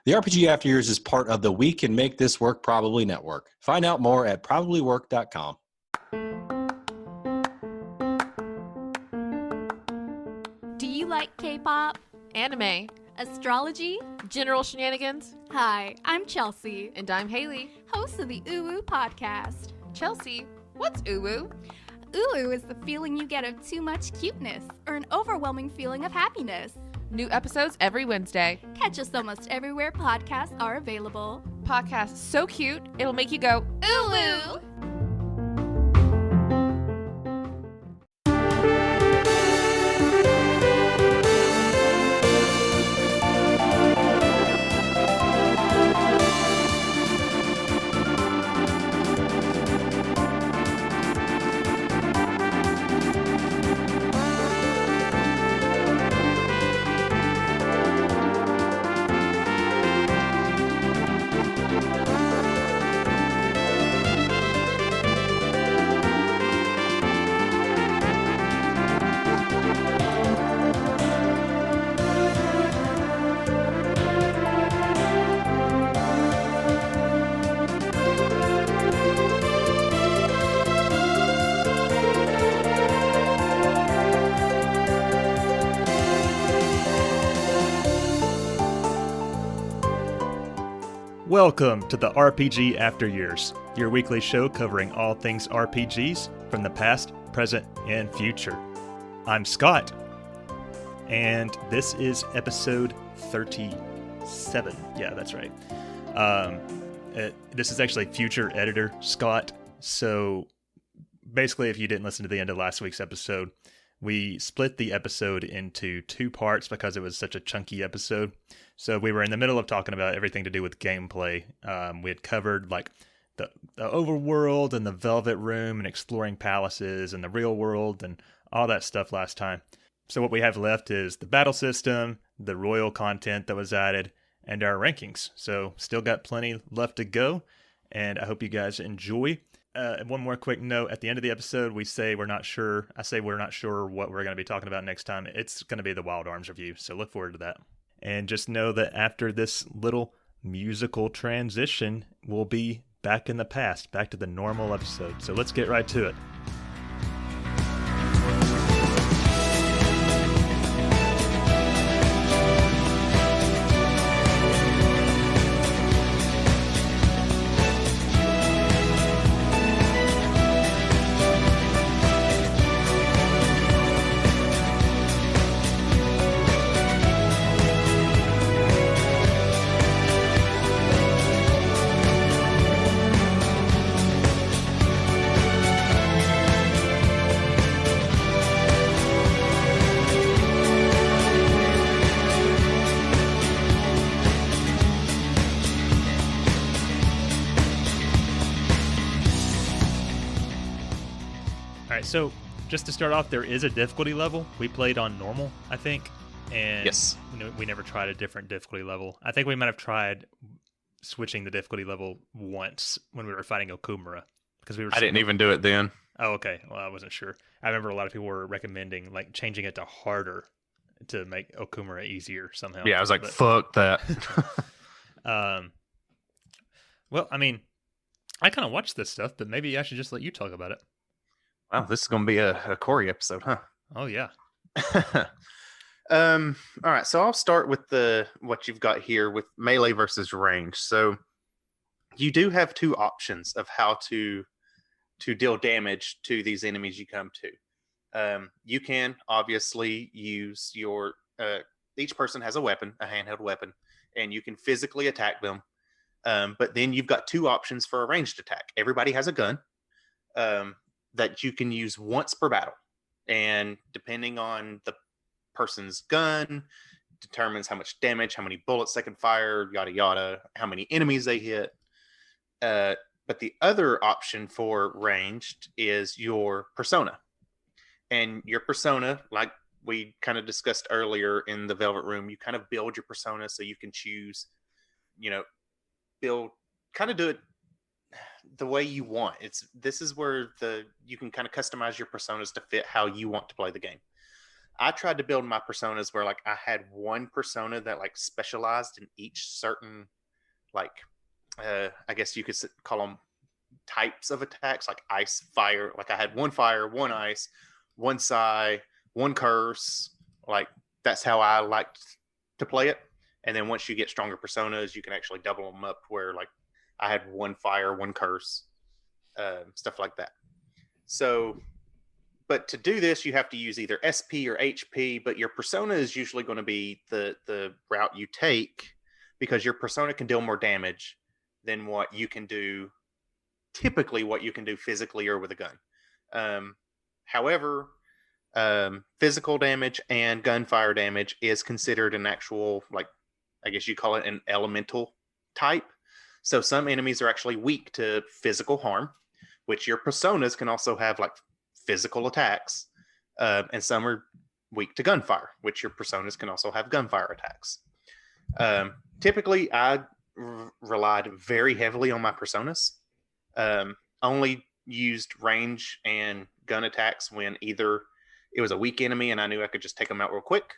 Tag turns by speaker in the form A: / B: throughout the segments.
A: The RPG After Years is part of the We Can Make This Work Probably Network. Find out more at probablywork.com.
B: Do you like K-pop,
C: anime,
B: astrology,
C: general shenanigans?
B: Hi, I'm Chelsea,
C: And I'm Haley,
B: host of the Uwu podcast.
C: Chelsea, what's uwu?
B: Uwu is the feeling you get of too much cuteness or an overwhelming feeling of happiness.
C: New episodes every Wednesday.
B: Catch us almost everywhere podcasts are available.
C: Podcast so cute, it'll make you go,
B: Uwu!
D: Welcome to the RPG After Years, your weekly show covering all things RPGs from the past, present, and future. I'm Scott, and this is episode 37. Yeah, that's right. This is actually future editor Scott. So basically, if you didn't listen to the end of last week's episode, we split the episode into two parts because it was such a chunky episode. So we were in the middle of talking about everything to do with gameplay. We had covered like the overworld and the Velvet Room and exploring palaces and the real world and all that stuff last time. So what we have left is the battle system, the royal content that was added, and our rankings. So still got plenty left to go, and I hope you guys enjoy. One more quick note. At the end of the episode, we say we're not sure. I say we're not sure what we're going to be talking about next time. It's going to be the Wild Arms review, so look forward to that. And just know that after this little musical transition, we'll be back in the past, back to the normal episode. So let's get right to it. So just to start off, there is a difficulty level. We played on normal, I think, and
A: yes,
D: we never tried a different difficulty level. I think we might have tried switching the difficulty level once when we were fighting Okumura, because I didn't even do it then. Oh, okay. Well, I wasn't sure. I remember a lot of people were recommending like changing it to harder to make Okumura easier somehow. Yeah, I was like, fuck that. Well, I mean, I kind of watched this stuff, but maybe I should just let you talk about it.
E: Wow, this is going to be a Corey episode, huh?
D: Oh, yeah.
E: All right, so I'll start with what you've got here with melee versus range. So you do have two options of how to deal damage to these enemies you come to. You can obviously use your... each person has a weapon, a handheld weapon, and you can physically attack them. But then you've got two options for a ranged attack. Everybody has a gun. That you can use once per battle, and depending on the person's gun determines how much damage, how many bullets they can fire, yada yada, how many enemies they hit. But the other option for ranged is your persona, and your persona, like we kind of discussed earlier in the Velvet Room, you kind of build your persona so you can choose, do it the way you want. This is where you can kind of customize your personas to fit how you want to play the game. I tried to build my personas where like I had one persona that like specialized in each certain like I guess you could call them types of attacks, like ice, fire. Like I had one fire, one ice, one psi, one curse. Like that's how I liked to play it. And then once you get stronger personas, you can actually double them up. Where like I had one fire, one curse, stuff like that. So, but to do this, you have to use either SP or HP. But your persona is usually going to be the route you take because your persona can deal more damage than what you can do typically what you can do physically or with a gun. However, physical damage and gunfire damage is considered an actual, like, I guess you call it an elemental type. So some enemies are actually weak to physical harm, which your personas can also have like physical attacks. And some are weak to gunfire, which your personas can also have gunfire attacks. Typically, I relied very heavily on my personas. Only used range and gun attacks when either it was a weak enemy and I knew I could just take them out real quick,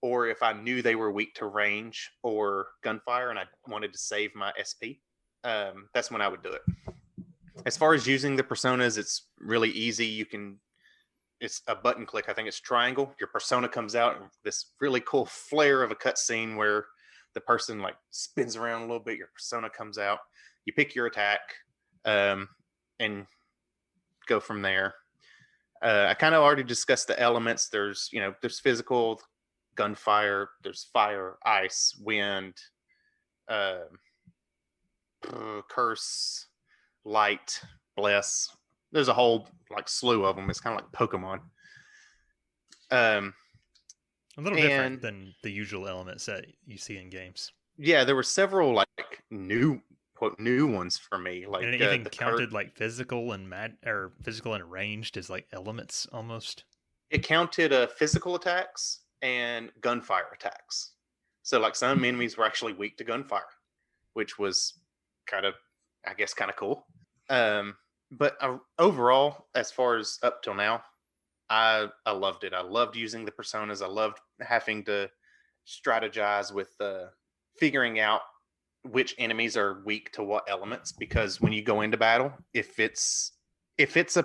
E: or if I knew they were weak to range or gunfire and I wanted to save my SP, that's when I would do it. As far as using the personas, it's really easy. It's a button click. I think it's triangle. Your persona comes out, and this really cool flare of a cutscene where the person like spins around a little bit. Your persona comes out. You pick your attack, and go from there. I kind of already discussed the elements. There's physical, gunfire. There's fire, ice, wind, curse, light, bless. There's a whole like slew of them. It's kind of like Pokemon.
D: A little different than the usual elements that you see in games.
E: Yeah, there were several like new ones for me. Like
D: and it even counted like physical and physical and ranged as like elements almost.
E: It counted physical attacks and gunfire attacks. So like some enemies were actually weak to gunfire, which was kind of cool. But overall, as far as up till now, I loved it. I loved using the personas. I loved having to strategize with figuring out which enemies are weak to what elements, because when you go into battle, if it's a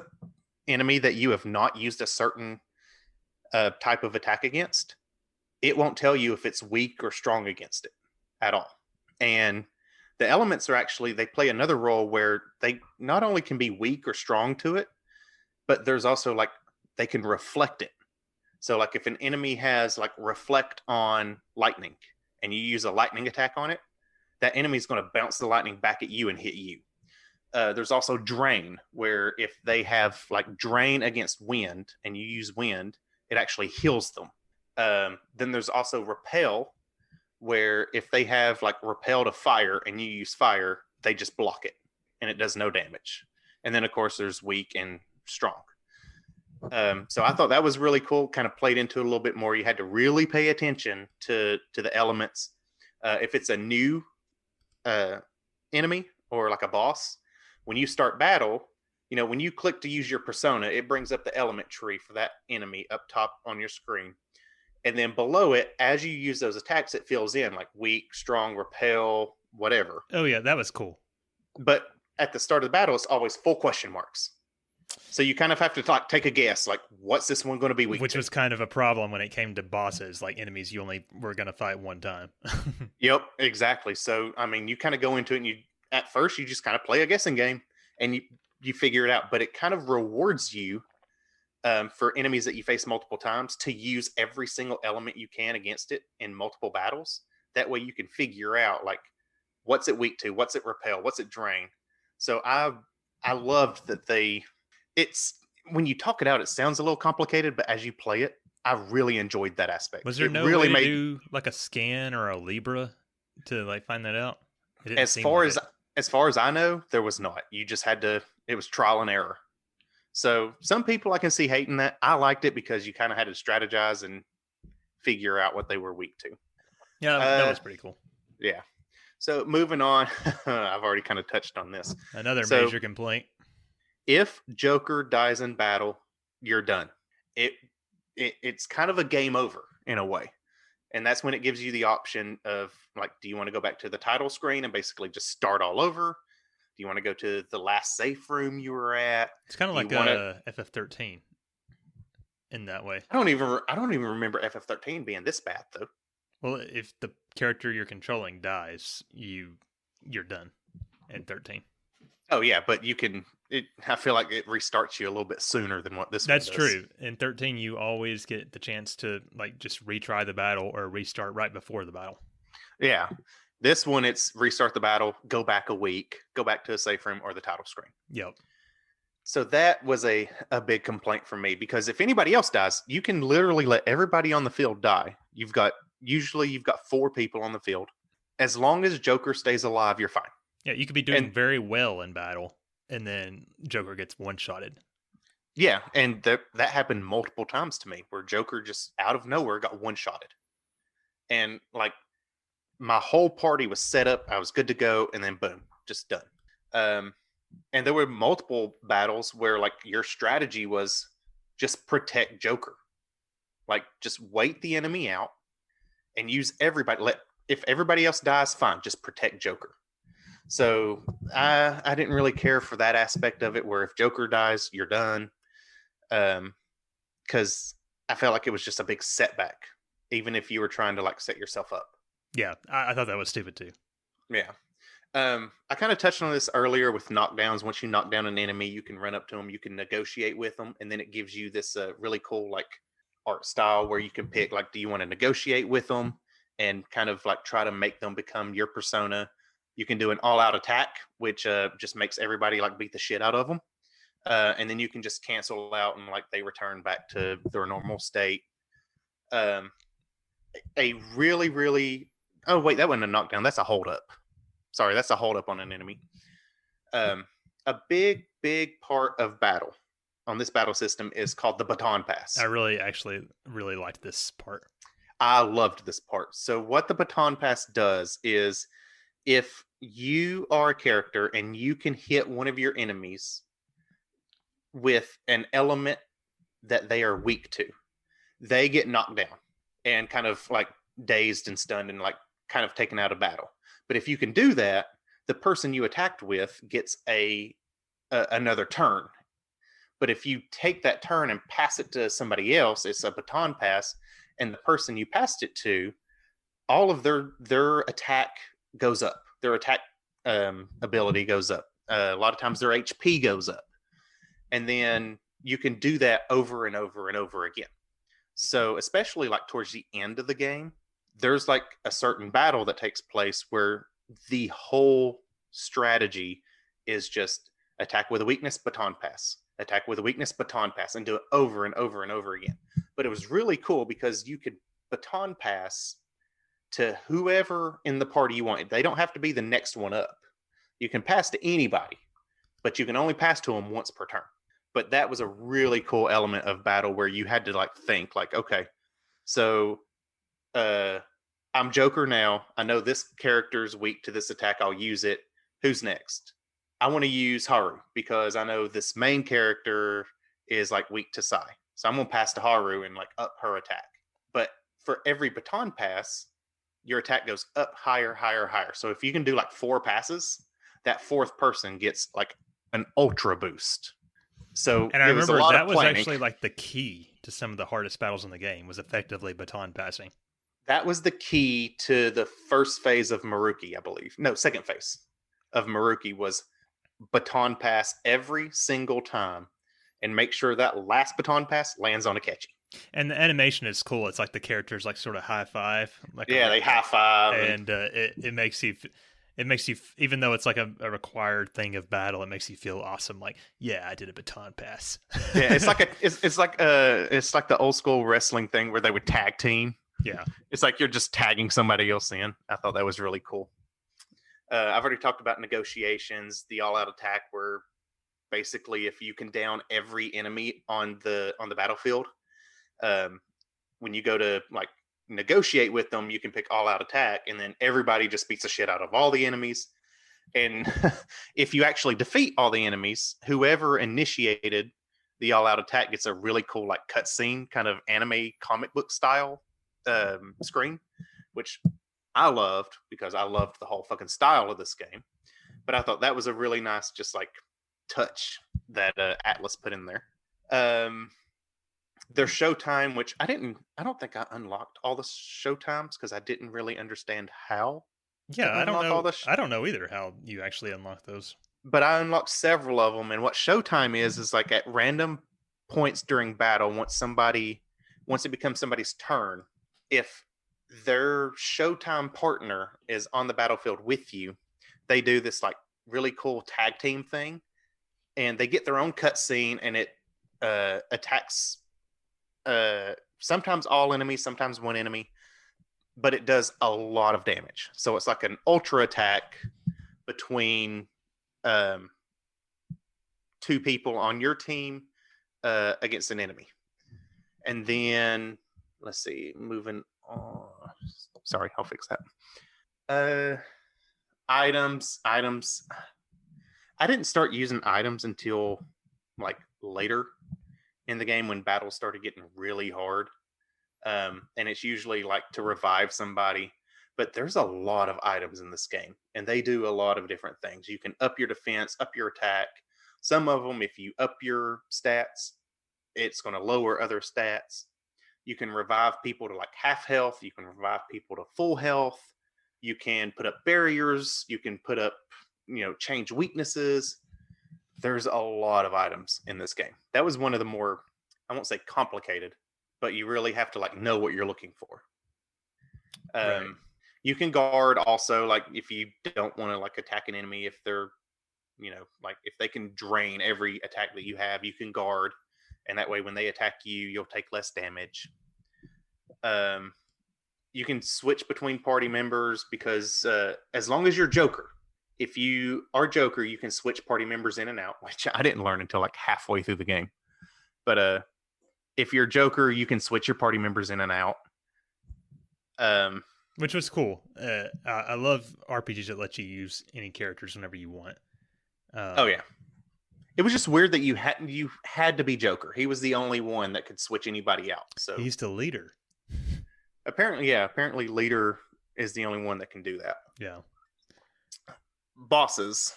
E: enemy that you have not used a certain type of attack against, it won't tell you if it's weak or strong against it at all. And the elements are actually, they play another role where they not only can be weak or strong to it, but there's also like they can reflect it. So like if an enemy has like reflect on lightning and you use a lightning attack on it, that enemy is going to bounce the lightning back at you and hit you. There's also drain, where if they have like drain against wind and you use wind, it actually heals them. Then there's also repel, where if they have like repel to fire and you use fire, they just block it and it does no damage. And then of course there's weak and strong. So I thought that was really cool. Kind of played into it a little bit more. You had to really pay attention to the elements. If it's a new enemy or like a boss, when you start battle, when you click to use your persona, it brings up the element tree for that enemy up top on your screen. And then below it, as you use those attacks, it fills in like weak, strong, repel, whatever.
D: Oh yeah, that was cool.
E: But at the start of the battle, it's always full question marks. So you kind of have to like take a guess, like what's this one going to be weak
D: Which
E: to?
D: was kind of a problem when it came to bosses, like enemies you only were going to fight one time.
E: Yep, exactly. So I mean, you kind of go into it, and at first you just kind of play a guessing game, and you figure it out. But it kind of rewards you for enemies that you face multiple times to use every single element you can against it in multiple battles. That way you can figure out like what's it weak to, what's it repel, what's it drain. So I loved that it's when you talk it out, it sounds a little complicated, but as you play it, I really enjoyed that aspect.
D: Was there no way to do like a scan or a Libra to like find that out?
E: As far as I know, there was not. You just had to. It was trial and error. So some people I can see hating that. I liked it because you kind of had to strategize and figure out what they were weak to.
D: Yeah, that was pretty cool.
E: Yeah. So moving on, I've already kind of touched on this.
D: Another major complaint.
E: If Joker dies in battle, you're done. it's kind of a game over in a way. And that's when it gives you the option of like, do you want to go back to the title screen and basically just start all over? Do you want to go to the last safe room you were at?
D: It's kind of
E: Do you
D: like
E: want
D: a FF13 in that way.
E: I don't even remember FF13 being this bad though.
D: Well, if the character you're controlling dies, you're done in 13.
E: Oh yeah, but you can. I feel like it restarts you a little bit sooner than what this.
D: That's
E: one does.
D: true. In 13, you always get the chance to like just retry the battle or restart right before the battle.
E: Yeah, this one it's restart the battle, go back a week, go back to a safe room or the title screen.
D: Yep.
E: So that was a big complaint for me because if anybody else dies, you can literally let everybody on the field die. Usually you've got 4 people on the field. As long as Joker stays alive, you're fine.
D: Yeah, you could be doing very well in battle, and then Joker gets one-shotted.
E: Yeah, and that happened multiple times to me, where Joker just out of nowhere got one-shotted. And like my whole party was set up, I was good to go, and then boom, just done. And there were multiple battles where like your strategy was just protect Joker. Like just wait the enemy out and use everybody. If everybody else dies, fine, just protect Joker. So I didn't really care for that aspect of it, where if Joker dies, you're done. Because I felt like it was just a big setback, even if you were trying to like set yourself up.
D: Yeah, I thought that was stupid too.
E: Yeah. I kind of touched on this earlier with knockdowns. Once you knock down an enemy, you can run up to them, you can negotiate with them, and then it gives you this really cool like art style where you can pick like, do you want to negotiate with them and kind of like try to make them become your persona. You can do an all-out attack, which just makes everybody like beat the shit out of them, and then you can just cancel out and like they return back to their normal state. A really, really oh wait, that wasn't a knockdown. That's a hold up. Sorry, that's a hold up on an enemy. A big part of battle on this battle system is called the baton pass.
D: I really liked this part.
E: I loved this part. So what the baton pass does is if you are a character and you can hit one of your enemies with an element that they are weak to, they get knocked down and kind of like dazed and stunned and like kind of taken out of battle. But if you can do that, the person you attacked with gets another turn. But if you take that turn and pass it to somebody else, it's a baton pass, and the person you passed it to, all of their attack goes up. Their attack ability goes up. A lot of times their HP goes up. And then you can do that over and over and over again. So especially like towards the end of the game, there's like a certain battle that takes place where the whole strategy is just attack with a weakness, baton pass, attack with a weakness, baton pass, and do it over and over and over again. But it was really cool because you could baton pass to whoever in the party you wanted. They don't have to be the next one up. You can pass to anybody, but you can only pass to them once per turn. But that was a really cool element of battle where you had to like think like, okay, so I'm Joker now. I know this character's weak to this attack. I'll use it. Who's next? I want to use Haru because I know this main character is like weak to Sai. So I'm going to pass to Haru and like up her attack. But for every baton pass, your attack goes up higher, higher, higher. So if you can do like 4 passes, that 4th person gets like an ultra boost. So
D: and I remember that was actually like the key to some of the hardest battles in the game was effectively baton passing.
E: That was the key to the first phase of Maruki, I believe. No, second phase of Maruki was baton pass every single time and make sure that last baton pass lands on a catchy.
D: And the animation is cool. It's like the characters like sort of high five. Like
E: yeah, they high five.
D: And it makes you, even though it's like a required thing of battle, it makes you feel awesome. Like, yeah, I did a baton pass.
E: Yeah, it's like the old school wrestling thing where they would tag team.
D: Yeah.
E: It's like you're just tagging somebody else in. I thought that was really cool. I've already talked about negotiations, the all-out attack, where basically if you can down every enemy on the battlefield, when you go to like negotiate with them, you can pick all-out attack, and then everybody just beats the shit out of all the enemies. And if you actually defeat all the enemies, whoever initiated the all-out attack gets a really cool like cutscene, kind of anime comic book style screen, which I loved because I loved the whole fucking style of this game. But I thought that was a really nice, just like touch that Atlas put in there. There's Showtime, which I don't think I unlocked all the Showtimes because I didn't really understand how.
D: Yeah, I don't
E: unlock
D: know.
E: all the
D: I don't know either how you actually unlock those.
E: But I unlocked several of them, and what Showtime is like at random points during battle, once it becomes somebody's turn, if their Showtime partner is on the battlefield with you, they do this like really cool tag team thing, and they get their own cutscene, and it attacks sometimes all enemies, sometimes one enemy, but it does a lot of damage. So it's like an ultra attack between two people on your team against an enemy. And then let's see, moving on. Sorry, I'll fix that. Items. I didn't start using items until like later in the game when battles started getting really hard. And it's usually like to revive somebody. But there's a lot of items in this game, and they do a lot of different things. You can up your defense, up your attack. Some of them, if you up your stats, it's going to lower other stats. You can revive people to like half health. You can revive people to full health. You can put up barriers. You can put up, change weaknesses. There's a lot of items in this game. That was one of the more, I won't say complicated, but you really have to like know what you're looking for.
D: Right.
E: You can guard also, like if you don't want to like attack an enemy, if they're, like if they can drain every attack that you have, you can guard. And that way when they attack you, you'll take less damage. You can switch between party members because as long as you're Joker, if you are Joker, you can switch party members in and out, which I didn't learn until like halfway through the game. But if you're Joker, you can switch your party members in and out.
D: Which was cool. I love RPGs that let you use any characters whenever you want.
E: Oh yeah, it was just weird that you had to be Joker. He was the only one that could switch anybody out. So
D: he's the leader.
E: Apparently, leader is the only one that can do that.
D: Yeah.
E: Bosses.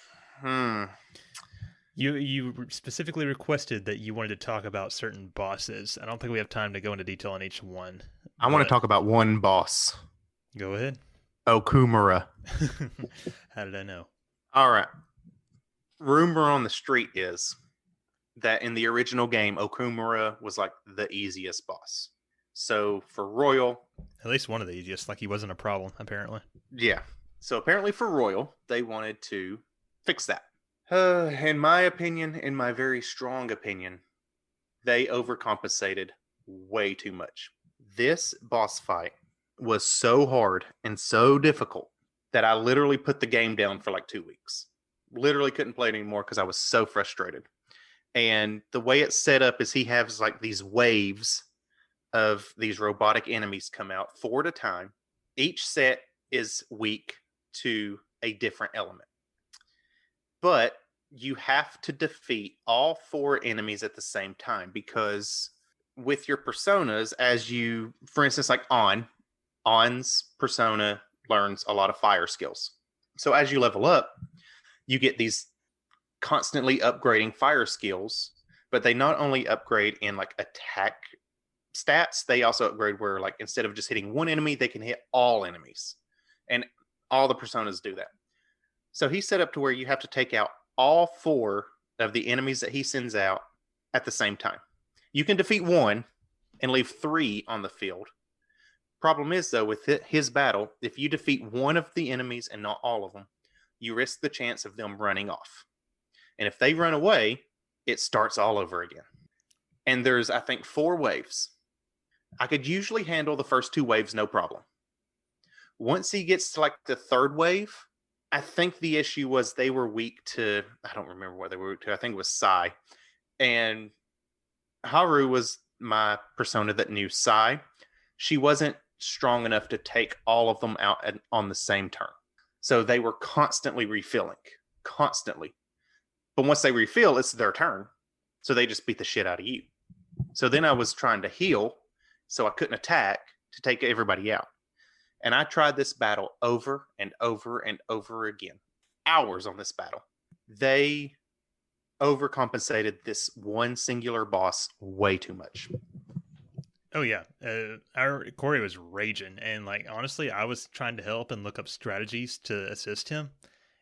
D: You specifically requested that you wanted to talk about certain bosses. I don't think we have time to go into detail on each one.
E: I want to talk about one boss.
D: Go ahead.
E: Okumura.
D: How did I know?
E: All right. Rumor on the street is that in the original game, Okumura was like the easiest boss. So for Royal,
D: At least one of the easiest. Like he wasn't a problem, apparently.
E: yeah. So apparently for Royal, they wanted to fix that. In my opinion, in my very strong opinion, they overcompensated way too much. This boss fight was so hard and so difficult that I literally put the game down for like 2 weeks. Literally couldn't play it anymore because I was so frustrated. And the way it's set up is he has like these waves of these robotic enemies come out 4 at a time. Each set is weak to a different element. But you have to defeat all 4 enemies at the same time because with your personas, as you, for instance, like On's persona learns a lot of fire skills. So as you level up, you get these constantly upgrading fire skills, but they not only upgrade in like attack stats, they also upgrade where like instead of just hitting one enemy, they can hit all enemies. And all the personas do that. So he's set up to where you have to take out all 4 of the enemies that he sends out at the same time. You can defeat 1 and leave 3 on the field. Problem is, though, with his battle, if you defeat 1 of the enemies and not all of them, you risk the chance of them running off. And if they run away, it starts all over again. And there's, I think, 4 waves. I could usually handle the first 2 waves, no problem. Once he gets to like the 3rd wave, I think the issue was they were weak to, I don't remember what they were weak to. I think it was Sai. And Haru was my persona that knew Sai. She wasn't strong enough to take all of them out on the same turn. So they were constantly refilling. Constantly. But once they refill, it's their turn. So they just beat the shit out of you. So then I was trying to heal, so I couldn't attack to take everybody out. And I tried this battle over and over and over again. Hours on this battle. They overcompensated this one singular boss way too much.
D: Oh yeah, our Corey was raging, and like honestly, I was trying to help and look up strategies to assist him,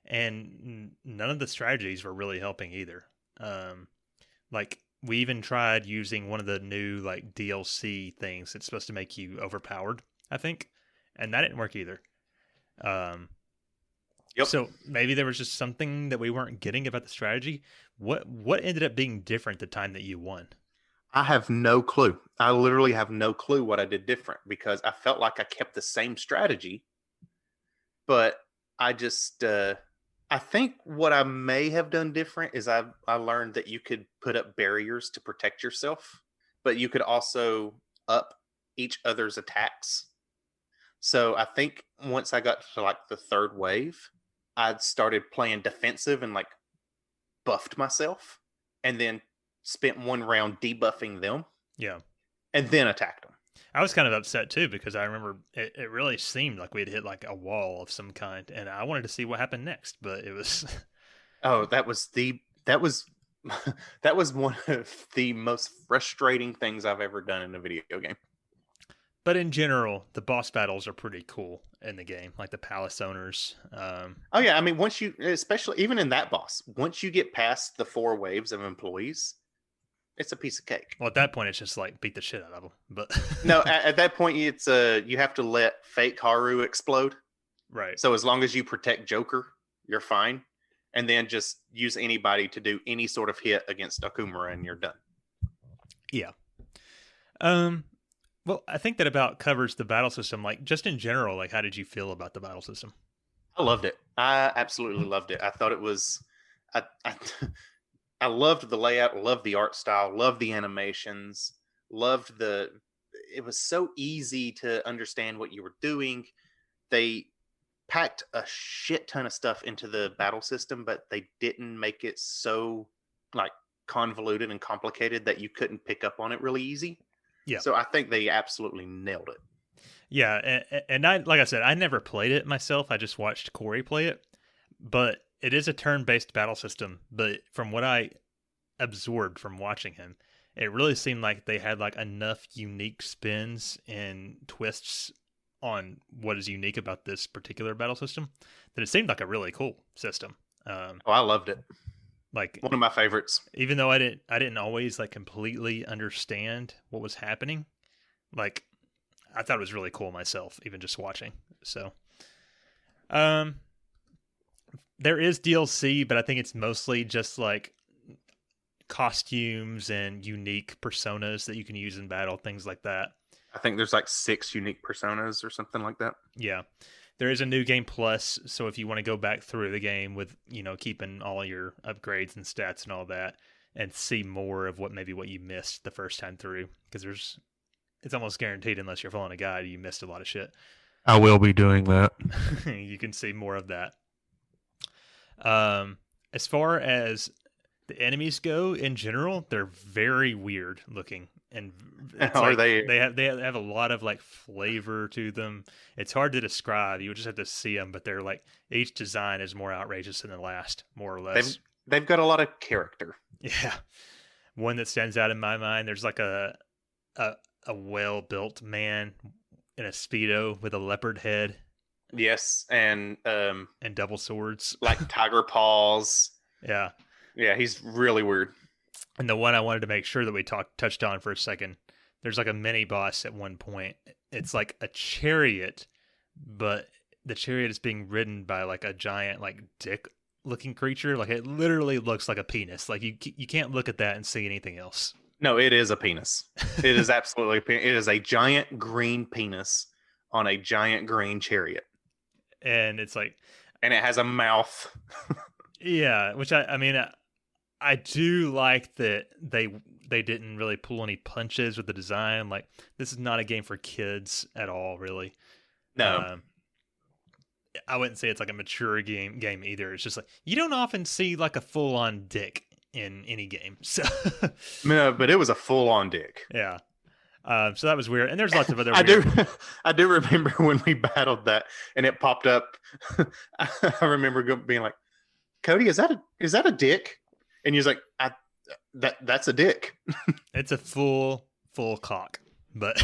D: and none of the strategies were really helping either. Like we even tried using one of the new like DLC things that's supposed to make you overpowered, I think, and that didn't work either.
E: Yep.
D: So maybe there was just something that we weren't getting about the strategy. What ended up being different the time that you won?
E: I have no clue. I literally have no clue what I did different because I felt like I kept the same strategy, but I just I think what I may have done different is I learned that you could put up barriers to protect yourself, but you could also up each other's attacks. So I think once I got to like the third wave, I started playing defensive and like buffed myself, and then spent one round debuffing them,
D: Yeah.
E: and then attacked them.
D: I was kind of upset too because I remember it really seemed like we'd hit like a wall of some kind, and I wanted to see what happened next, but it was
E: Oh, that was that was one of the most frustrating things I've ever done in a video game.
D: But in general, the boss battles are pretty cool in the game, like the palace owners.
E: Oh yeah, I mean, once you, especially even in that boss, once you get past the 4 waves of employees, it's a piece of cake.
D: Well, at that point, it's just like beat the shit out of them. But
E: No, at that point, it's you have to let fake Haru explode.
D: right.
E: So as long as you protect Joker, you're fine, and then just use anybody to do any sort of hit against Akumura, and you're done.
D: Yeah. Well, I think that about covers the battle system. Like, just in general, like, how did you feel about the battle system?
E: I loved it. I absolutely loved it. I thought it was, I I loved the layout, loved the art style, loved the animations, loved it was so easy to understand what you were doing. They packed a shit ton of stuff into the battle system, but they didn't make it so like convoluted and complicated that you couldn't pick up on it really easy.
D: Yeah.
E: So I think they absolutely nailed it.
D: Yeah, and I, like I said, I never played it myself. I just watched Corey play it. But it is a turn-based battle system. But from what I absorbed from watching him, it really seemed like they had like enough unique spins and twists on what is unique about this particular battle system that it seemed like a really cool system.
E: Oh, I loved it.
D: Like
E: One of my favorites.
D: even though I didn't always like completely understand what was happening, like I thought it was really cool myself, even just watching. So, there is DLC, but I think it's mostly just like costumes and unique personas that you can use in battle, things like that.
E: I think there's like 6 unique personas or something like that.
D: Yeah. There is a new game plus, so if you want to go back through the game with, keeping all your upgrades and stats and all that and see more of what you missed the first time through, because it's almost guaranteed unless you're following a guide, you missed a lot of shit.
F: I will be doing that.
D: You can see more of that. As far as the enemies go in general, they're very weird looking, and it's
E: Are
D: like
E: they?
D: they have a lot of like flavor to them. It's hard to describe. You would just have to see them, but they're like each design is more outrageous than the last, more or less.
E: They've got a lot of character.
D: Yeah. One that stands out in my mind, there's like a well-built man in a Speedo with a leopard head
E: Yes, and
D: double swords.
E: like tiger paws.
D: Yeah.
E: Yeah, he's really weird.
D: And the one I wanted to make sure that we touched on for a second, there's like a mini boss at one point. It's like a chariot, but the chariot is being ridden by like a giant like dick looking creature. Like it literally looks like a penis. Like you can't look at that and see anything else.
E: No, it is a penis. It is absolutely a penis. It is a giant green penis on a giant green chariot.
D: And it's like,
E: And it has a mouth.
D: yeah, which I mean, I do like that they didn't really pull any punches with the design. Like this is not a game for kids at all, really.
E: No.
D: I wouldn't say it's like a mature game either. It's just like you don't often see like a full on dick in any game. So
E: No, but it was a full-on dick.
D: yeah. So that was weird. And there's lots of other
E: I
D: weird...
E: do, I do remember when we battled that, and it popped up. I remember being like, "Cody, is that a dick?" And he's like, "That's a dick."
D: It's a full cock. But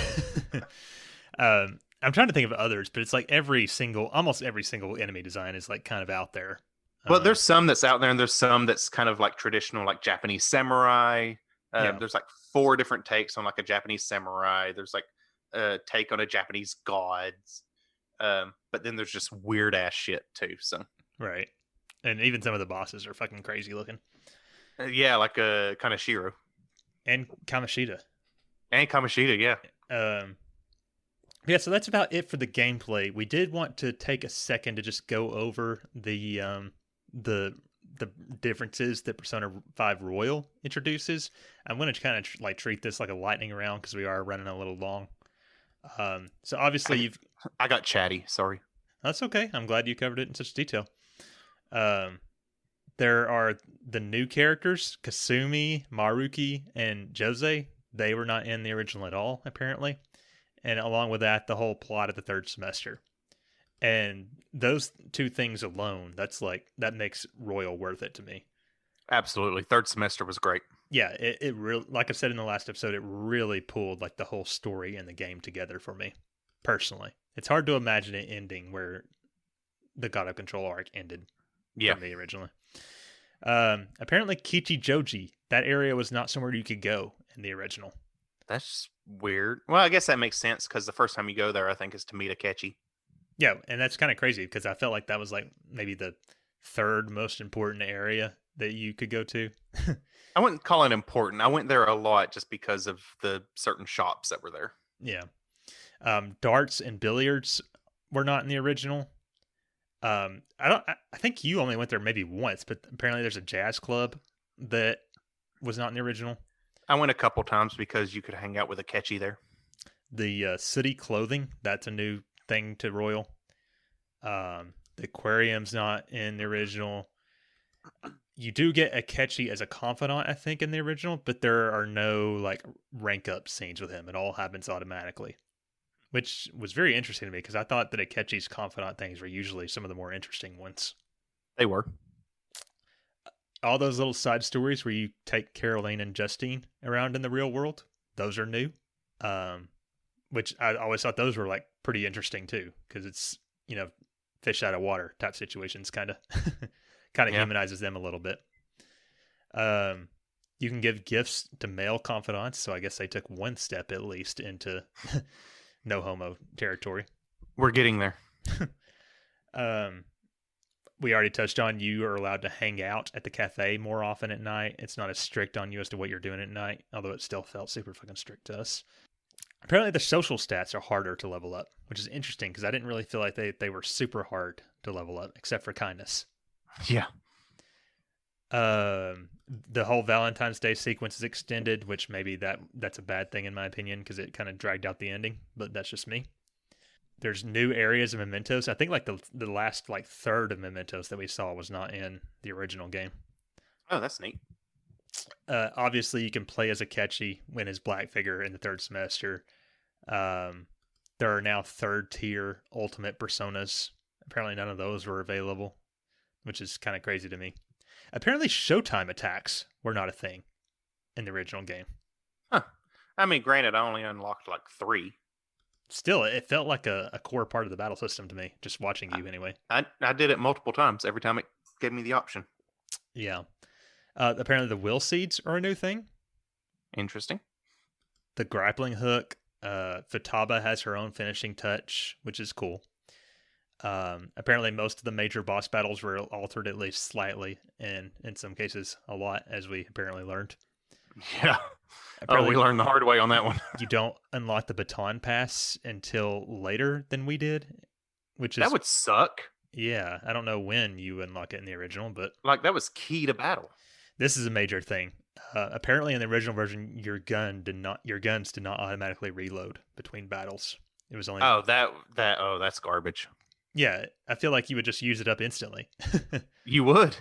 D: I'm trying to think of others, but it's like almost every single enemy design is like kind of out there.
E: Well, there's some that's out there, and there's some that's kind of like traditional, like Japanese samurai.
D: Yeah.
E: There's like 4 different takes on like a Japanese samurai. There's like a take on a Japanese gods. But then there's just weird ass shit too. So
D: right. And even some of the bosses are fucking crazy looking.
E: Yeah, like a kind of Shiro
D: And Kamoshida.
E: and Kamoshida. Yeah.
D: Yeah, so that's about it for the gameplay. We did want to take a second to just go over the differences that Persona 5 Royal introduces. I'm going to kind of like treat this like a lightning round because we are running a little long. So obviously
E: I got chatty. Sorry.
D: That's okay. I'm glad you covered it in such detail. There are the new characters, Kasumi, Maruki, and Jose. They were not in the original at all, apparently. And along with that, the whole plot of the third semester. And those 2 things alone, that makes Royal worth it to me.
E: Absolutely. Third semester was great.
D: Yeah, it really, like I said in the last episode, it really pulled like the whole story and the game together for me, personally. It's hard to imagine it ending where the God of Control arc ended for me originally. Apparently Kichijoji, that area was not somewhere you could go in the original.
E: That's weird. Well, I guess that makes sense because the first time you go there, I think, is to meet Akechi.
D: Yeah, and that's kind of crazy because I felt like that was like maybe the 3rd most important area that you could go to.
E: I wouldn't call it important. I went there a lot just because of the certain shops that were there.
D: Yeah. Darts and billiards were not in the original. I think you only went there maybe once, but apparently there's a jazz club that was not in the original.
E: I went a couple times because you could hang out with Akechi there.
D: The city clothing, that's a new thing to Royal. The aquarium's not in the original. You do get Akechi as a confidant, I think, in the original, but there are no like rank up scenes with him. It all happens automatically, which was very interesting to me because I thought that Akechi's confidant things were usually some of the more interesting ones.
E: They were.
D: All those little side stories where you take Caroline and Justine around in the real world, those are new. Which I always thought those were like pretty interesting too, because it's, fish out of water type situations, kind of humanizes them a little bit. You can give gifts to male confidants, so I guess they took one step at least into no homo territory.
E: We're getting there.
D: We already touched on you are allowed to hang out at the cafe more often at night. It's not as strict on you as to what you're doing at night, although it still felt super fucking strict to us. Apparently the social stats are harder to level up, which is interesting because I didn't really feel like they were super hard to level up, except for kindness.
E: Yeah.
D: The whole Valentine's Day sequence is extended, which maybe that's a bad thing in my opinion because it kind of dragged out the ending, but that's just me. There's new areas of mementos. I think like the last like third of mementos that we saw was not in the original game.
E: Oh, that's neat.
D: Obviously, you can play as Akechi when his black figure in the third semester. There are now 3rd tier ultimate personas. Apparently, none of those were available, which is kind of crazy to me. Apparently, Showtime attacks were not a thing in the original game.
E: Huh. I mean, granted, I only unlocked like 3.
D: Still, it felt like a core part of the battle system to me, just watching you anyway.
E: I did it multiple times every time it gave me the option.
D: Yeah. Apparently the will seeds are a new thing.
E: Interesting.
D: The grappling hook. Futaba has her own finishing touch, which is cool. Apparently most of the major boss battles were altered at least slightly, and in some cases a lot, as we apparently learned.
E: Yeah. We learned the hard way on that one.
D: You don't unlock the baton pass until later than we did, which is...
E: That would suck.
D: Yeah, I don't know when you unlock it in the original, but...
E: Like, that was key to battle.
D: This is a major thing. Apparently in the original version, your guns did not automatically reload between battles. It was only...
E: that's garbage.
D: Yeah, I feel like you would just use it up instantly.
E: You would.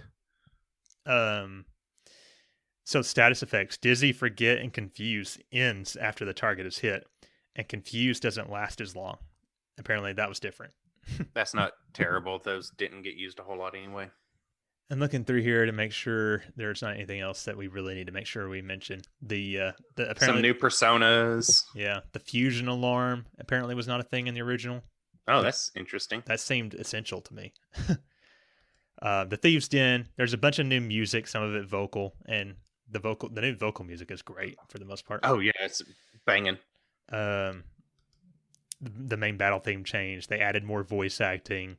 D: So status effects: dizzy, forget, and confuse ends after the target is hit, and confuse doesn't last as long. Apparently, that was different.
E: That's not terrible. Those didn't get used a whole lot anyway.
D: And looking through here to make sure there's not anything else that we really need to make sure we mention. The apparently
E: Some new personas.
D: yeah, the fusion alarm apparently was not a thing in the original.
E: Oh, that's interesting.
D: That seemed essential to me. The Thieves' Den. There's a bunch of new music, some of it vocal, and the new vocal music is great for the most part.
E: Oh yeah, it's banging.
D: The main battle theme changed. They added more voice acting.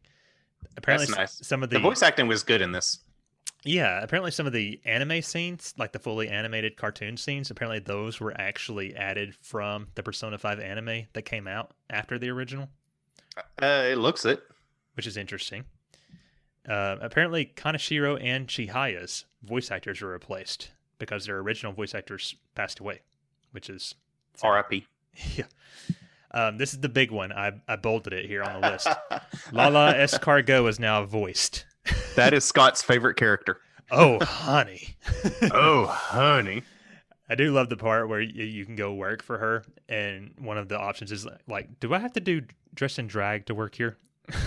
D: Apparently,
E: That's nice.
D: Some of
E: The voice acting was good in this.
D: yeah, apparently some of the anime scenes, like the fully animated cartoon scenes, apparently those were actually added from the Persona 5 anime that came out after the original,
E: It looks it.
D: which is interesting. Apparently, Kaneshiro and Chihaya's voice actors were replaced because their original voice actors passed away, which is
E: R.I.P.
D: yeah. This is the big one. I bolded it here on the list. Lala Escargot is now voiced.
E: That is Scott's favorite character.
D: Oh, honey.
E: Oh, honey.
D: I do love the part where you can go work for her, and one of the options is like, do I have to do dress and drag to work here?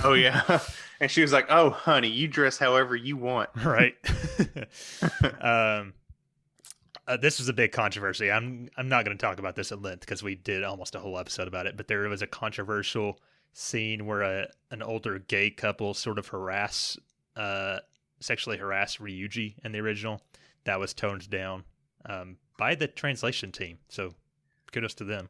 E: Oh yeah. And she was like, "Oh, honey, you dress however you want."
D: Right. This was a big controversy. I'm not going to talk about this at length because we did almost a whole episode about it. But there was a controversial scene where an older gay couple sort of sexually harass Ryuji in the original. That was toned down by the translation team. So kudos to them.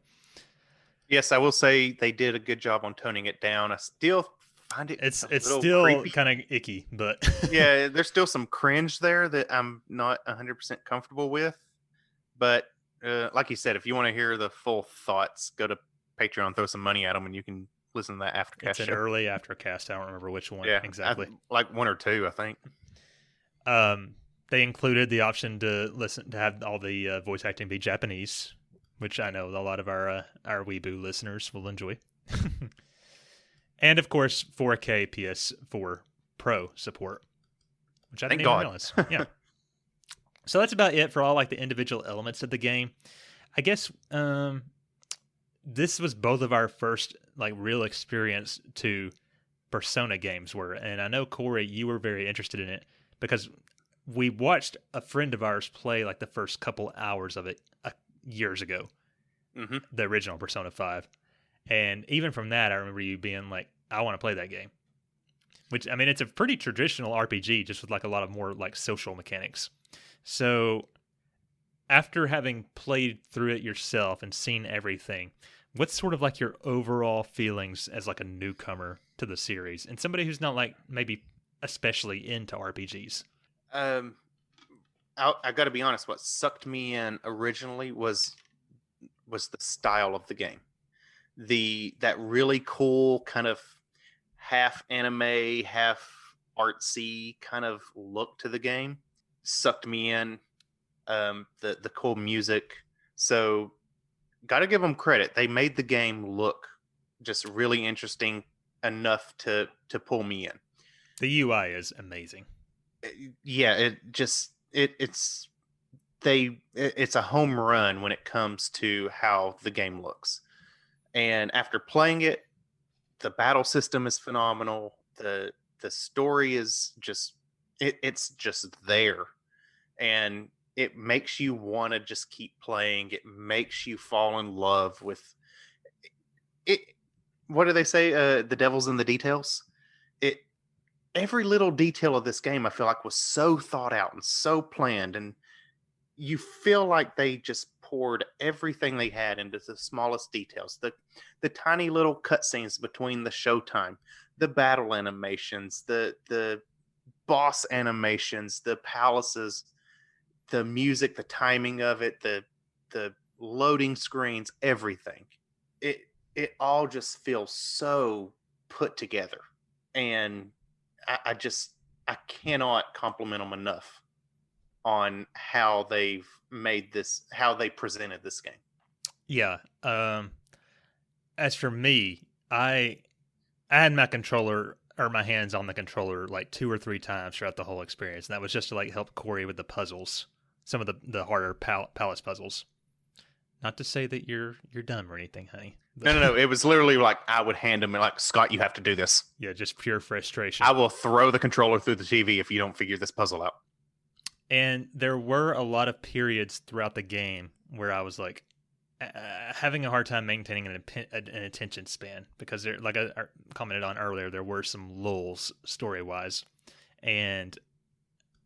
E: Yes, I will say they did a good job on toning it down. I still find it
D: It's
E: little
D: still
E: creepy.
D: kind of icky, but
E: Yeah, there's still some cringe there that I'm not 100% comfortable with. But like you said, if you want to hear the full thoughts, go to Patreon, throw some money at them, and you can listen to that Aftercast
D: it's an
E: show.
D: early Aftercast. I don't remember which one
E: Yeah,
D: exactly.
E: like one or two, I think.
D: They included the option to have all the voice acting be Japanese, which I know a lot of our Weeboo listeners will enjoy. And of course, 4K PS4 Pro support, which I
E: Thank
D: didn't even
E: God.
D: realize. Yeah. So that's about it for all like the individual elements of the game. I guess this was both of our first like real experience to Persona games were, and I know Corey, you were very interested in it because we watched a friend of ours play like the first couple hours of it years ago, the original Persona 5. And even from that, I remember you being like, I want to play that game. Which, I mean, it's a pretty traditional RPG, just with like a lot of more like social mechanics. So after having played through it yourself and seen everything, what's sort of like your overall feelings as like a newcomer to the series and somebody who's not like maybe especially into RPGs?
E: I got to be honest. What sucked me in originally was the style of the game. That really cool kind of half anime, half artsy kind of look to the game sucked me in. The cool music. So got to give them credit. They made the game look just really interesting enough to pull me in.
D: The UI is amazing.
E: Yeah, it's a home run when it comes to how the game looks. And after playing it, the battle system is phenomenal. The story is just it's just there, and it makes you want to just keep playing. It makes you fall in love with it. What do they say? The devil's in the details. Every little detail of this game, I feel like, was so thought out and so planned, and you feel like they just poured everything they had into the smallest details. The tiny little cutscenes between the showtime, the battle animations, the boss animations, the palaces, the music, the timing of it, the loading screens, everything. It all just feels so put together, and I cannot compliment them enough on how they've made this, how they presented this game.
D: Yeah. As for me, I had my controller or my hands on the controller like 2 or 3 times throughout the whole experience. And that was just to like help Corey with the puzzles some of the harder palace puzzles. Not to say that you're dumb or anything, honey.
E: No. It was literally like I would hand him like, Scott, you have to do this.
D: Yeah, just pure frustration.
E: I will throw the controller through the TV if you don't figure this puzzle out.
D: And there were a lot of periods throughout the game where I was like having a hard time maintaining an attention span because there, like I commented on earlier, there were some lulls story-wise, and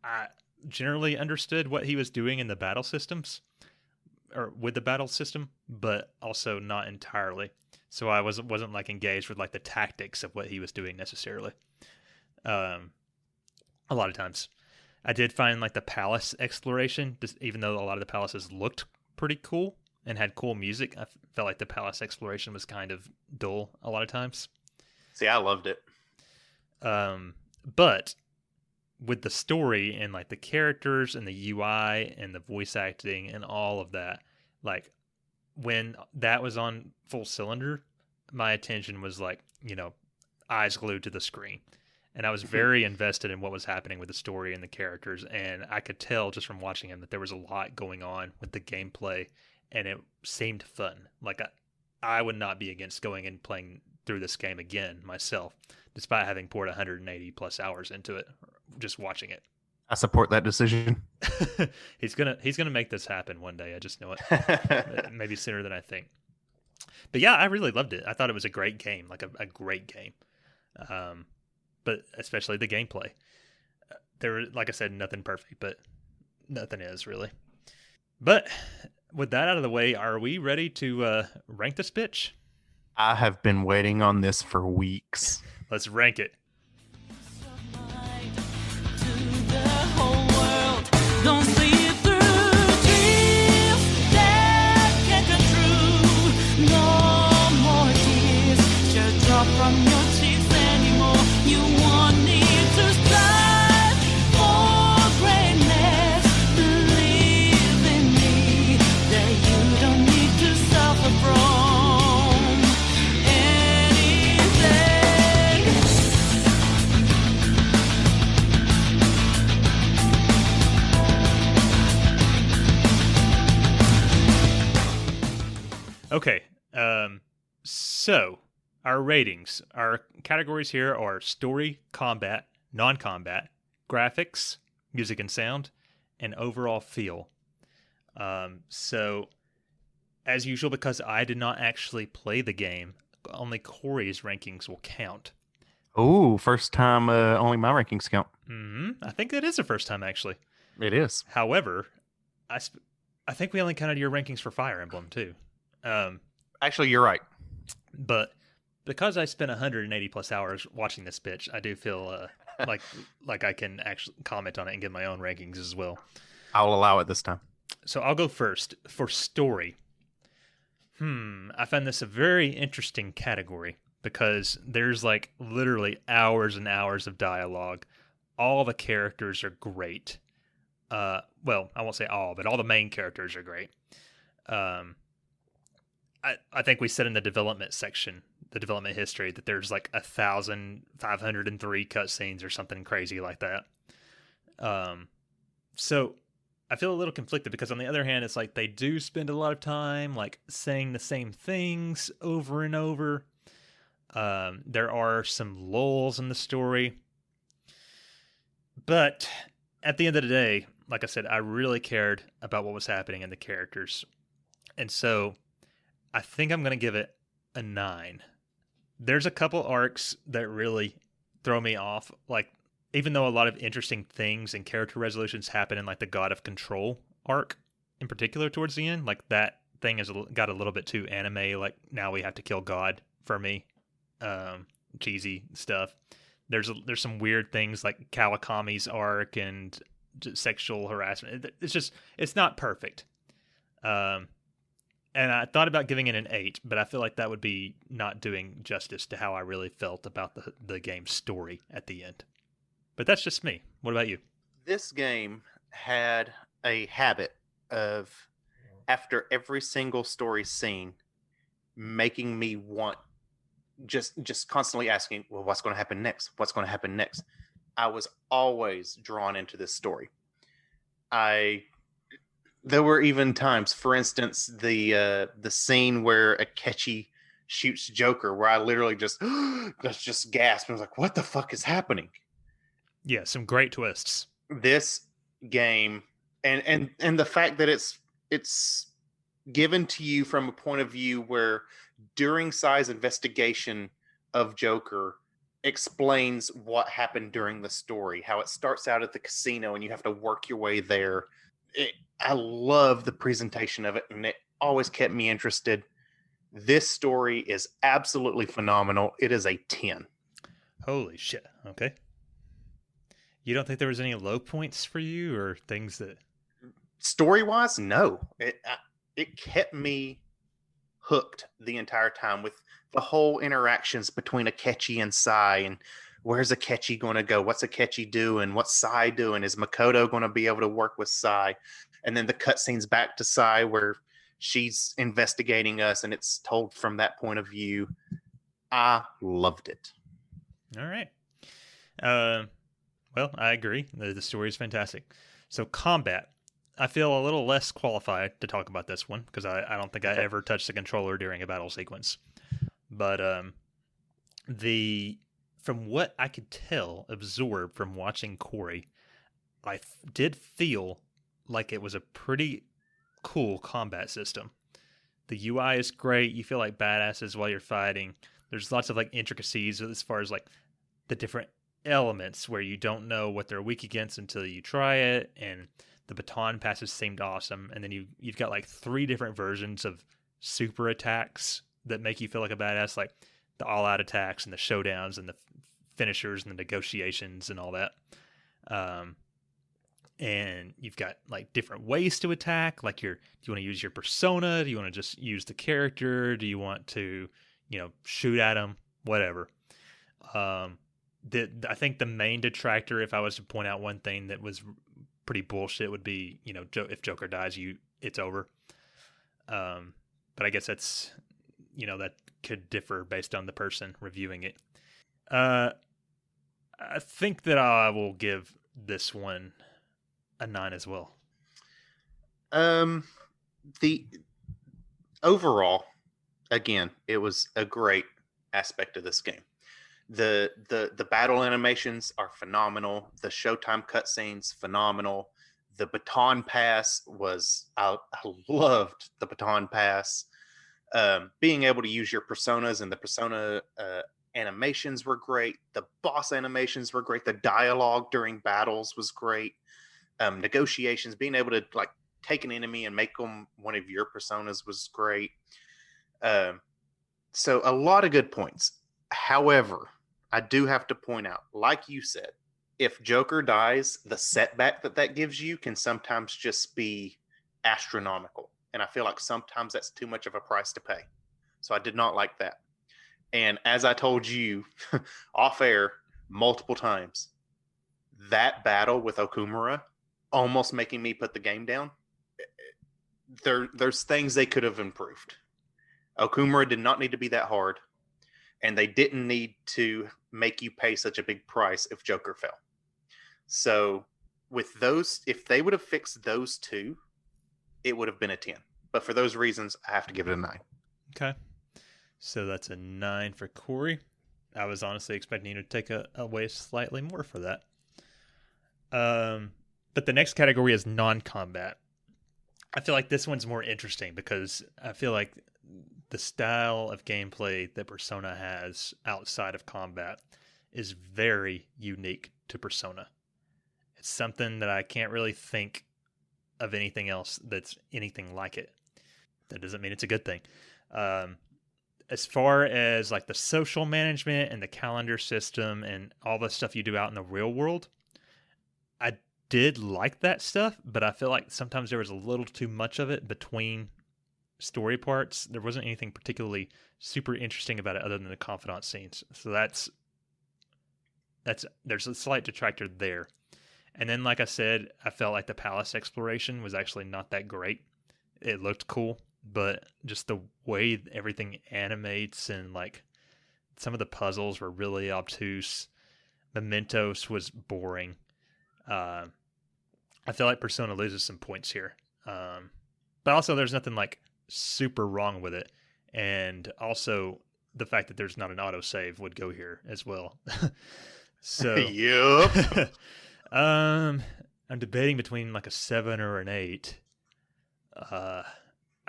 D: I generally understood what he was doing in the battle systems or with the battle system, but also not entirely. So I wasn't like engaged with like the tactics of what he was doing necessarily. A lot of times. I did find like the palace exploration, just, even though a lot of the palaces looked pretty cool and had cool music, I felt like the palace exploration was kind of dull a lot of times.
E: See, I loved it.
D: But with the story and like the characters and the UI and the voice acting and all of that, like when that was on full cylinder, my attention was like, eyes glued to the screen. And I was very invested in what was happening with the story and the characters. And I could tell just from watching him that there was a lot going on with the gameplay. And it seemed fun. Like I would not be against going and playing through this game again myself, despite having poured 180 plus hours into it, just watching it.
E: I support that decision.
D: He's gonna make this happen one day. I just know it. Maybe sooner than I think. But yeah, I really loved it. I thought it was a great game, like a great game. But especially the gameplay. There, like I said, nothing perfect, but nothing is really. But with that out of the way, are we ready to rank this bitch?
E: I have been waiting on this for weeks.
D: Let's rank it.
G: From your cheeks anymore. You want me to strive for greatness. Believe in me that you don't need to suffer from anything.
D: Okay. So our ratings, our categories here are story, combat, non-combat, graphics, music and sound, and overall feel. So, as usual, because I did not actually play the game, only Corey's rankings will count.
E: Oh, first time only my rankings count.
D: I think it is the first time, actually.
E: It is.
D: However, I think we only counted your rankings for Fire Emblem, too.
E: Actually, you're right.
D: But because I spent 180 plus hours watching this bitch, I do feel like I can actually comment on it and give my own rankings as well.
E: I'll allow it this time.
D: So I'll go first for story. I find this a very interesting category because there's like literally hours and hours of dialogue. All the characters are great. Well, I won't say all, but all the main characters are great. I think we said in the development section, the development history, that there's like 1,503 cutscenes or something crazy like that. So I feel a little conflicted because on the other hand, it's like they do spend a lot of time like saying the same things over and over. There are some lulls in the story. But at the end of the day, like I said, I really cared about what was happening in the characters. And so I think I'm going to give it a 9. There's a couple arcs that really throw me off. Like, even though a lot of interesting things and character resolutions happen in like the God of Control arc in particular towards the end, like that thing has got a little bit too anime. Like, now we have to kill God for me. Cheesy stuff. There's some weird things like Kawakami's arc and sexual harassment. It's not perfect. And I thought about giving it an 8, but I feel like that would be not doing justice to how I really felt about the game's story at the end. But that's just me. What about you?
E: This game had a habit of, after every single story scene, making me want, just constantly asking, well, what's going to happen next? What's going to happen next? I was always drawn into this story. I There were even times, for instance, the scene where Akechi shoots Joker, where I literally just just gasped. I was like, "What the fuck is happening?"
D: Yeah, some great twists.
E: This game, and the fact that it's given to you from a point of view where during Sai's investigation of Joker explains what happened during the story, how it starts out at the casino and you have to work your way there. I love the presentation of it, and it always kept me interested. This story is absolutely phenomenal. It is a 10.
D: Holy shit. Okay. You don't think there was any low points for you or things that...
E: Story-wise, no. It kept me hooked the entire time with the whole interactions between Akechi and Sai, and where's Akechi going to go? What's Akechi doing? What's Sai doing? Is Makoto going to be able to work with Sai? And then the cutscenes back to Sai where she's investigating us and it's told from that point of view. I loved it.
D: All right. Well, I agree. The story is fantastic. So combat. I feel a little less qualified to talk about this one because I don't think I ever touched the controller during a battle sequence. But from what I could tell, absorb from watching Corey, I did feel like it was a pretty cool combat system. The UI is great. You feel like badasses while you're fighting. There's lots of like intricacies as far as like the different elements where you don't know what they're weak against until you try it, and the baton passes seemed awesome. And then you've got like 3 different versions of super attacks that make you feel like a badass, like the all-out attacks and the showdowns and the finishers and the negotiations and all that. And you've got like different ways to attack. Like do you want to use your persona? Do you want to just use the character? Do you want to, shoot at them? Whatever. I think the main detractor, if I was to point out one thing that was pretty bullshit, would be, if Joker dies, it's over. But I guess that's, that could differ based on the person reviewing it. I think that I will give this one a 9 as well.
E: The overall, again, it was a great aspect of this game. The battle animations are phenomenal. The Showtime cutscenes, phenomenal. The baton pass I loved the baton pass. Being able to use your personas, and the persona animations were great. The boss animations were great. The dialogue during battles was great. Negotiations, being able to like take an enemy and make them one of your personas was great. So a lot of good points. However, I do have to point out, like you said, if Joker dies, the setback that gives you can sometimes just be astronomical. And I feel like sometimes that's too much of a price to pay. So I did not like that. And as I told you off air multiple times, that battle with Okumura almost making me put the game down. There's things they could have improved. Okumura did not need to be that hard, and they didn't need to make you pay such a big price if Joker fell. So with those, if they would have fixed those 2, it would have been a 10. But for those reasons, I have to give it a 9.
D: Okay. So that's a 9 for Corey. I was honestly expecting you to take away slightly more for that. But the next category is non-combat. I feel like this one's more interesting because I feel like the style of gameplay that Persona has outside of combat is very unique to Persona. It's something that I can't really think of anything else that's anything like it. That doesn't mean it's a good thing. As far as like the social management and the calendar system and all the stuff you do out in the real world, I did like that stuff, but I feel like sometimes there was a little too much of it between story parts. There wasn't anything particularly super interesting about it other than the confidant scenes. So there's a slight detractor there. And then, like I said, I felt like the palace exploration was actually not that great. It looked cool, but just the way everything animates and like some of the puzzles were really obtuse. Mementos was boring. I feel like Persona loses some points here. But also, there's nothing like super wrong with it, and also the fact that there's not an autosave would go here as well. So,
E: Yup.
D: I'm debating between like a 7 or an 8. I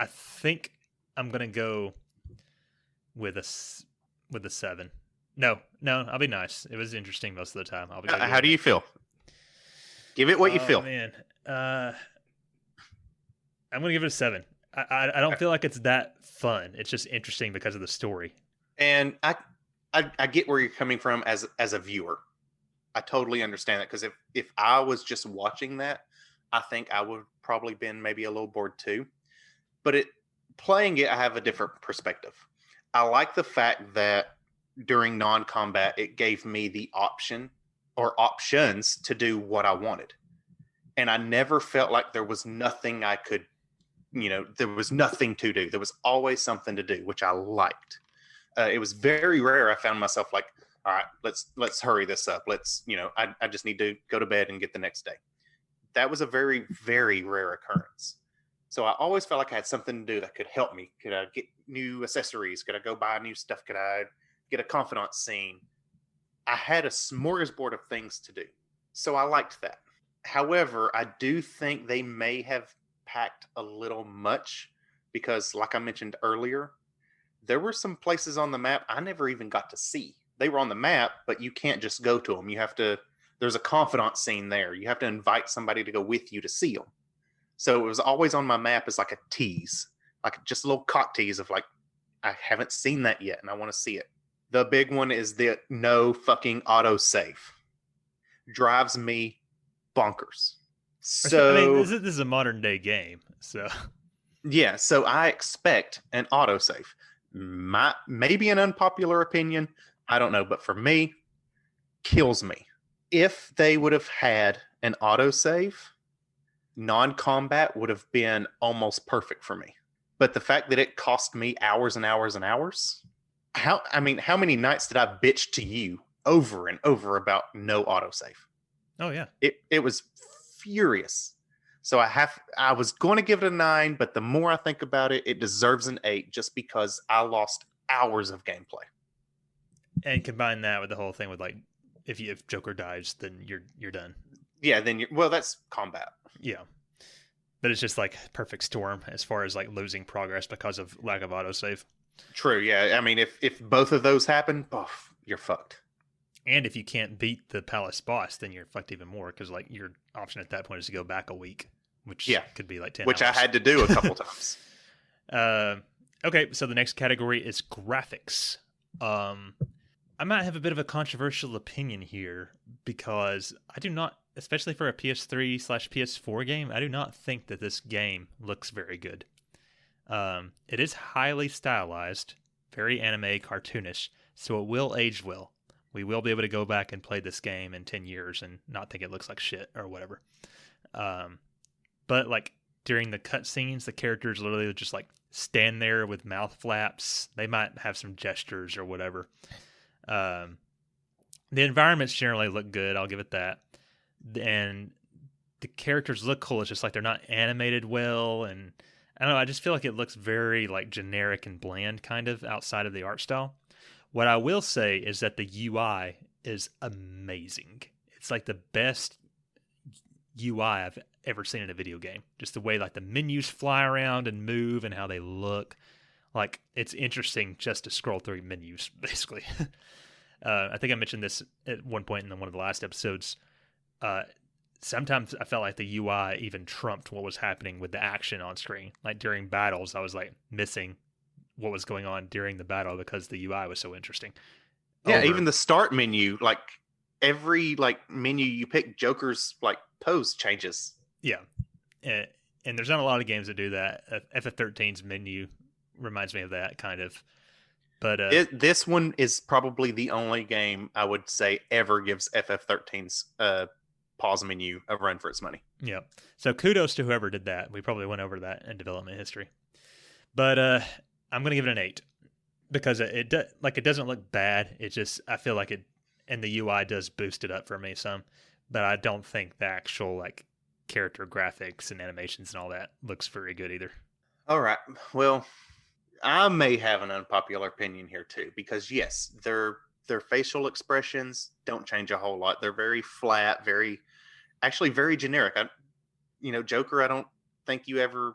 D: think I'm gonna go with a 7. No, I'll be nice. It was interesting most of the time. I'll be.
E: How do you feel? Give it what you feel.
D: Man, I'm gonna give it a 7. I don't feel like it's that fun. It's just interesting because of the story.
E: And I get where you're coming from as a viewer. I totally understand that, because if I was just watching that, I think I would probably been maybe a little bored too. But playing it, I have a different perspective. I like the fact that during non-combat, it gave me the option or options to do what I wanted. And I never felt like there was nothing I could, there was nothing to do. There was always something to do, which I liked. It was very rare I found myself like, all right, let's hurry this up. I just need to go to bed and get the next day. That was a very, very rare occurrence. So I always felt like I had something to do that could help me. Could I get new accessories? Could I go buy new stuff? Could I get a confidant scene? I had a smorgasbord of things to do. So I liked that. However, I do think they may have packed a little much because, like I mentioned earlier, there were some places on the map I never even got to see. They were on the map, but you can't just go to them. There's a confidant scene there. You have to invite somebody to go with you to see them. So it was always on my map as like a tease, like just a little cock tease of like, I haven't seen that yet and I want to see it. The big one is the no fucking autosave. Drives me bonkers. So
D: I mean, this is a modern day game, so
E: yeah. So I expect an autosave. Maybe an unpopular opinion, I don't know, but for me, kills me. If they would have had an autosave, non-combat would have been almost perfect for me. But the fact that it cost me hours and hours and hours, how many nights did I bitch to you over and over about no autosave?
D: Oh yeah.
E: It was furious. So I was going to give it a 9, but the more I think about it, it deserves an 8 just because I lost hours of gameplay.
D: And combine that with the whole thing with like, if Joker dies, then you're done.
E: Yeah, then that's combat.
D: Yeah. But it's just like perfect storm as far as like losing progress because of lack of autosave.
E: True, yeah. I mean, if both of those happen, you're fucked.
D: And if you can't beat the palace boss, then you're fucked even more because like your option at that point is to go back a week, which could be like 10
E: which
D: hours.
E: I had to do a couple times.
D: Okay, so the next category is graphics. I might have a bit of a controversial opinion here because I do not, especially for a PS3/PS4 game, I do not think that this game looks very good. It is highly stylized, very anime cartoonish, so it will age well. We will be able to go back and play this game in 10 years and not think it looks like shit or whatever. But like during the cutscenes, the characters literally just like stand there with mouth flaps. They might have some gestures or whatever. The environments generally look good. I'll give it that. And the characters look cool. It's just like they're not animated well. And I don't know. I just feel like it looks very like generic and bland kind of outside of the art style. What I will say is that the UI is amazing. It's like the best UI I've ever seen in a video game. Just the way like the menus fly around and move and how they look. Like it's interesting just to scroll through menus, basically. I think I mentioned this at one point in one of the last episodes. Sometimes I felt like the UI even trumped what was happening with the action on screen. Like during battles, I was like missing what was going on during the battle because the UI was so interesting.
E: Yeah, even the start menu, like every like menu you pick, Joker's like pose changes.
D: Yeah, and there's not a lot of games that do that. FF13's menu reminds me of that kind of. But
E: this one is probably the only game I would say ever gives FF13's pause menu a run for its money.
D: Yeah. So kudos to whoever did that. We probably went over that in development history. But I'm going to give it an 8 because it doesn't look bad. It just, I feel like it, and the UI does boost it up for me some, but I don't think the actual like character graphics and animations and all that looks very good either.
E: All right. Well, I may have an unpopular opinion here too, because yes, their facial expressions don't change a whole lot. They're very flat, actually very generic. Joker, I don't think you ever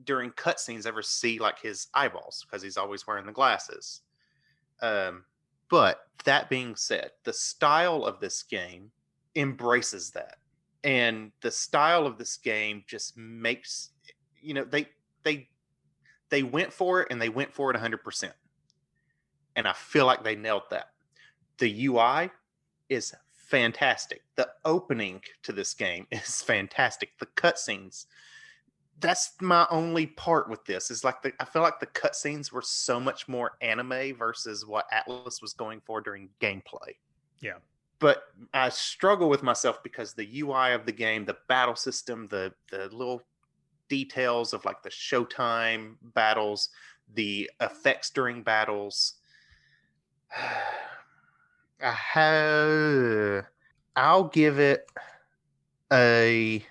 E: during cutscenes ever see like his eyeballs because he's always wearing the glasses. But that being said, the style of this game embraces that, and the style of this game just makes they went for it, and they went for it 100%. And I feel like they nailed that. The UI is fantastic. The opening to this game is fantastic. The cutscenes, that's my only part with this. Is like I feel like the cutscenes were so much more anime versus what Atlas was going for during gameplay.
D: Yeah.
E: But I struggle with myself because the UI of the game, the battle system, the little details of like the showtime battles, the effects during battles. I'll give it a.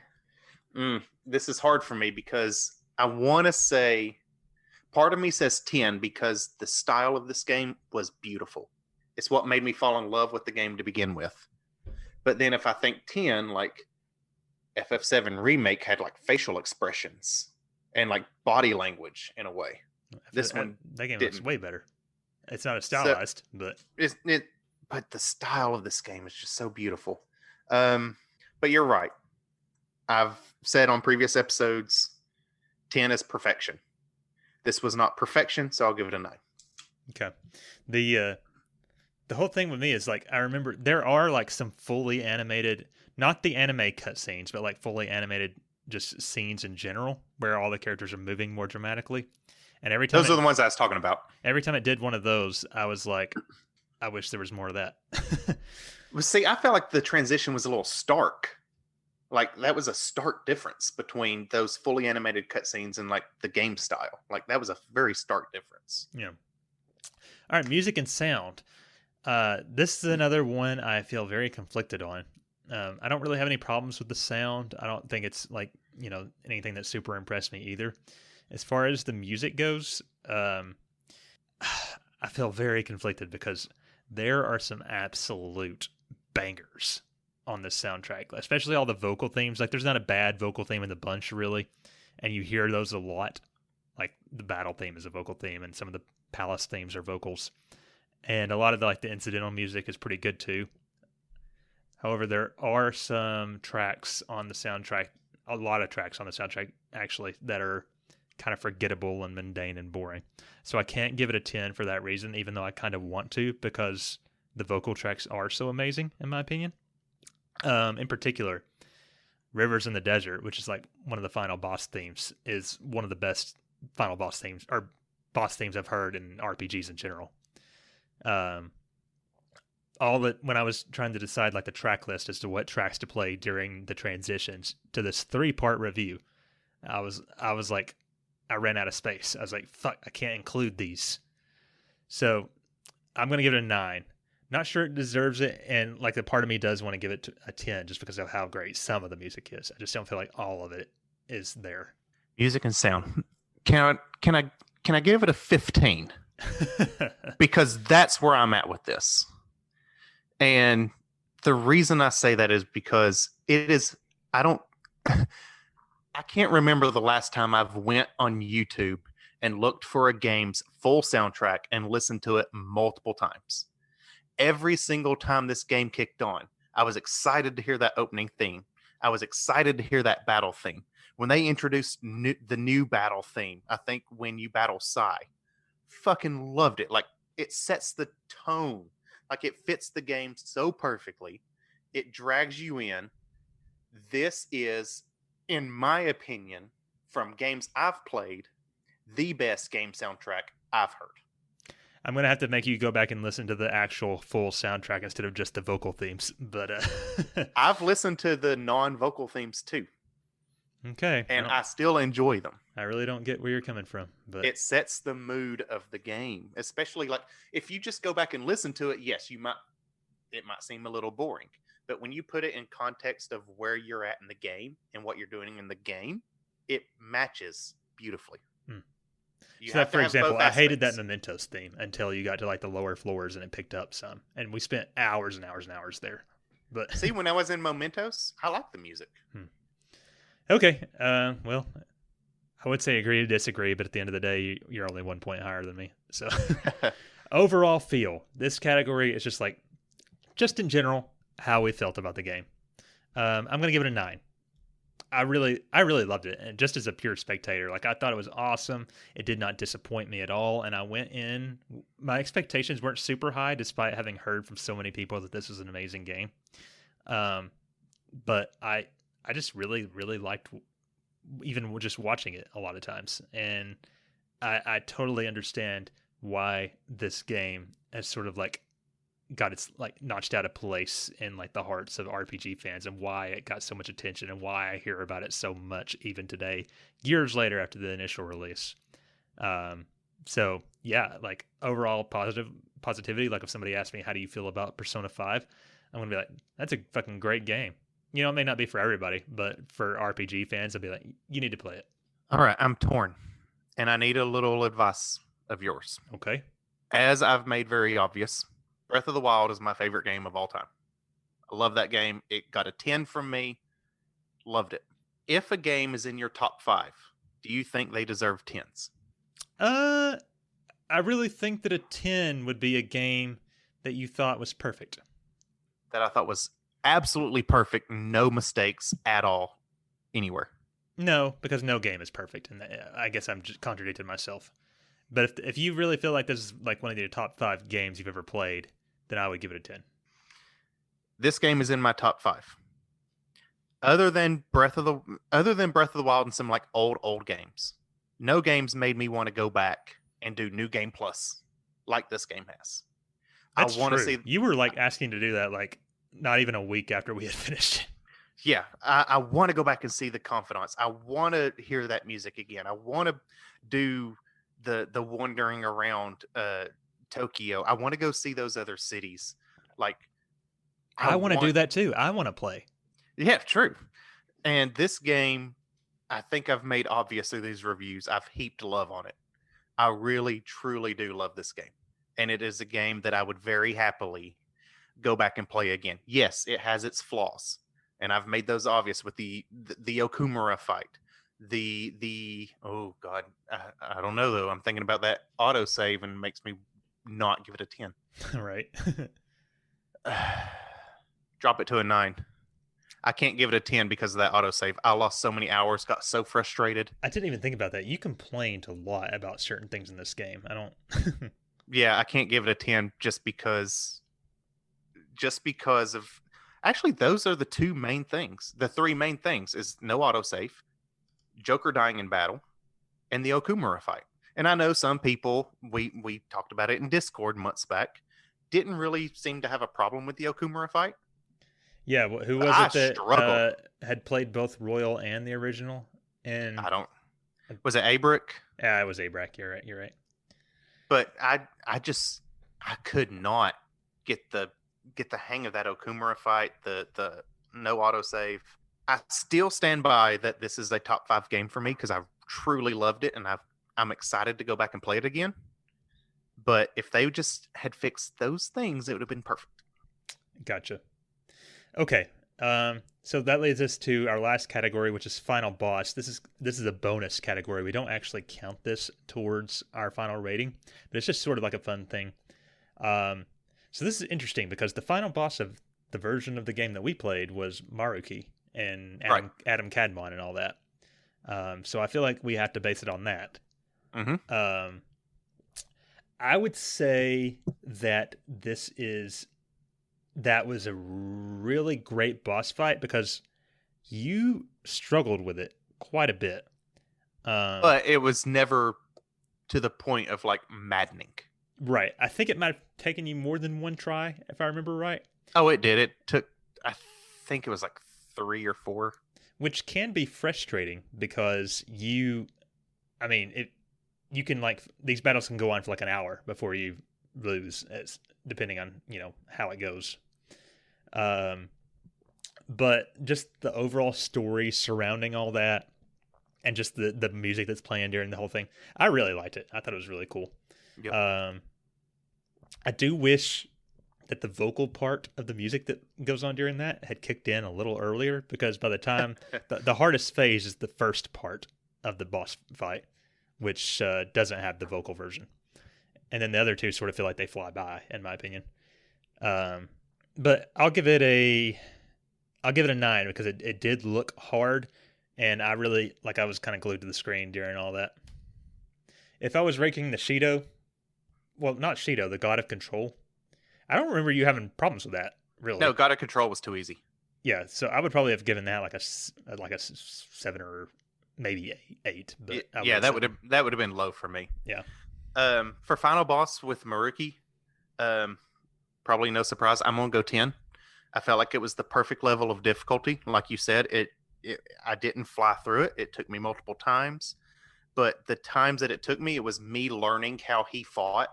E: This is hard for me because I want to say, part of me says 10 because the style of this game was beautiful. It's what made me fall in love with the game to begin with. But then if I think 10, like FF7 Remake had like facial expressions and like body language in a way. This one,
D: that game
E: didn't.
D: looks way better. It's not as stylized, but
E: but the style of this game is just so beautiful. But you're right. I've said on previous episodes, 10 is perfection. This was not perfection, so I'll give it a 9.
D: okay. The whole thing with me is like I remember there are like some fully animated, not the anime cutscenes, but like fully animated just scenes in general where all the characters are moving more dramatically. And every time
E: Those are the ones I was talking about.
D: Every time it did one of those, I was like, I wish there was more of that.
E: Well, see, I felt like the transition was a little stark. Like that was a stark difference between those fully animated cutscenes and like the game style. Like that was a very stark difference.
D: Yeah. All right, music and sound. This is another one I feel very conflicted on. I don't really have any problems with the sound. I don't think it's like, anything that super impressed me either. As far as the music goes, I feel very conflicted because there are some absolute bangers on this soundtrack, especially all the vocal themes. Like there's not a bad vocal theme in the bunch really, and you hear those a lot. Like the battle theme is a vocal theme, and some of the palace themes are vocals, and a lot of the incidental music is pretty good too. However, there are some tracks on the soundtrack, a lot of tracks on the soundtrack actually, that are kind of forgettable and mundane and boring. So I can't give it a 10 for that reason, even though I kind of want to, because the vocal tracks are so amazing in my opinion. In particular, Rivers in the Desert, which is like one of the final boss themes, is one of the best final boss themes or boss themes I've heard in RPGs in general. When I was trying to decide like the track list as to what tracks to play during the transitions to this 3-part review, I was like, I ran out of space. I was like, fuck, I can't include these. So I'm going to give it a 9. Not sure it deserves it, and like the part of me does want to give it a 10 just because of how great some of the music is. I just don't feel like all of it is there.
E: Music and sound. Can I give it a 15? Because that's where I'm at with this. And the reason I say that is because I can't remember the last time I've went on YouTube and looked for a game's full soundtrack and listened to it multiple times. Every single time this game kicked on, I was excited to hear that opening theme. I was excited to hear that battle theme. When they introduced the new battle theme, I think when you battle Sai, fucking loved it. Like it sets the tone. Like it fits the game so perfectly. It drags you in. This is, in my opinion, from games I've played, the best game soundtrack I've heard.
D: I'm going to have to make you go back and listen to the actual full soundtrack instead of just the vocal themes. But
E: I've listened to the non-vocal themes too.
D: Okay.
E: And I still enjoy them.
D: I really don't get where you're coming from. But
E: it sets the mood of the game. Especially like if you just go back and listen to it, yes, it might seem a little boring. But when you put it in context of where you're at in the game and what you're doing in the game, it matches beautifully. You
D: So
E: have
D: that,
E: to
D: for
E: have
D: example,
E: both
D: I hated that
E: aspects.
D: Mementos theme until you got to like the lower floors and it picked up some, and we spent hours and hours and hours there. But
E: See, when I was in Mementos, I liked the music.
D: okay, well, I would say agree to disagree, but at the end of the day, you're only 1 point higher than me. So overall feel, this category is just like, just in general, how we felt about the game. I'm gonna give it a 9. I really loved it, and just as a pure spectator, like I thought it was awesome. It did not disappoint me at all, and I went in. My expectations weren't super high, despite having heard from so many people that this was an amazing game. But I just really liked even just watching it a lot of times, and I totally understand why this game has sort of like got its like notched out of place in like the hearts of RPG fans, and why it got so much attention, and why I hear about it so much even today, years later after the initial release. So yeah, like overall positivity. Like if somebody asked me, how do you feel about Persona 5? I'm gonna be like, that's a fucking great game. You know, it may not be for everybody, but for RPG fans, I'll be like, you need to play it.
E: All right, I'm torn, and I need a little advice of yours.
D: Okay.
E: As I've made very obvious, Breath of the Wild is my favorite game of all time. I love that game. It got a 10 from me. Loved it. If a game is in your top 5, do you think they deserve 10s?
D: I really think that a 10 would be a game that you thought was perfect.
E: That I thought was absolutely perfect, no mistakes at all, anywhere.
D: No, because no game is perfect, and I guess I'm just contradicting myself. But if you really feel like this is like one of your top 5 games you've ever played, then I would give it a 10.
E: This game is in my top 5. Other than Breath of the Wild and some like old games, no games made me want to go back and do New Game Plus like this game has.
D: That's
E: I want to
D: true.
E: see.
D: You were like asking to do that like not even a week after we had finished it.
E: Yeah, I want to go back and see the Confidants. I want to hear that music again. I want to do the wandering around Tokyo. I want to go see those other cities. Like
D: I want to do that too. I want to play.
E: Yeah, true. And this game, I think I've made obvious through these reviews. I've heaped love on it. I really, truly do love this game. And it is a game that I would very happily go back and play again. Yes, it has its flaws. And I've made those obvious with the Okumura fight. Oh God, I don't know though. I'm thinking about that autosave and makes me not give it a 10.
D: Right.
E: Drop it to a 9. I can't give it a 10 because of that autosave. I lost so many hours, got so frustrated.
D: I didn't even think about that. You complained a lot about certain things in this game. I don't.
E: Yeah, I can't give it a 10 just because of. Actually, those are the 2 main things. The 3 main things is no autosave, Joker dying in battle, and the Okumura fight. And I know some people, we talked about it in Discord months back, didn't really seem to have a problem with the Okumura fight.
D: Yeah, who was
E: I
D: it that
E: struggled.
D: had played both Royal and the original? And
E: Was it Abrick?
D: Yeah, it was Abrak. You're right.
E: But I could not get the hang of that Okumura fight, the no autosave. I still stand by that this is a top 5 game for me because I truly loved it and I'm excited to go back and play it again. But if they just had fixed those things, it would have been perfect.
D: Gotcha. Okay. So that leads us to our last category, which is final boss. This is a bonus category. We don't actually count this towards our final rating, but it's just sort of like a fun thing. So this is interesting because the final boss of the version of the game that we played was Maruki and Adam Cadmon and all that. So I feel like we have to base it on that.
E: Mm-hmm.
D: I would say that that was a really great boss fight because you struggled with it quite a bit.
E: But it was never to the point of like maddening.
D: Right. I think it might have taken you more than one try, if I remember right.
E: Oh, it did. It took, I think it was like 3 or 4.
D: Which can be frustrating because you can like, these battles can go on for like an hour before you lose, depending on, how it goes. But just the overall story surrounding all that, and just the music that's playing during the whole thing, I really liked it. I thought it was really cool.
E: Yep.
D: I do wish that the vocal part of the music that goes on during that had kicked in a little earlier, because by the time the hardest phase is the first part of the boss fight, which doesn't have the vocal version, and then the other two sort of feel like they fly by, in my opinion. But I'll give it a 9 because it did look hard, and I really I was kind of glued to the screen during all that. If I was ranking the Shido, well, not Shido, the God of Control, I don't remember you having problems with that, really.
E: No, God of Control was too easy.
D: Yeah, so I would probably have given that like a 7 or maybe 8. But
E: Yeah, that would have been low for me.
D: Yeah.
E: For final boss with Maruki, probably no surprise, I'm gonna go 10. I felt like it was the perfect level of difficulty. Like you said, I didn't fly through it. It took me multiple times, but the times that it took me, it was me learning how he fought,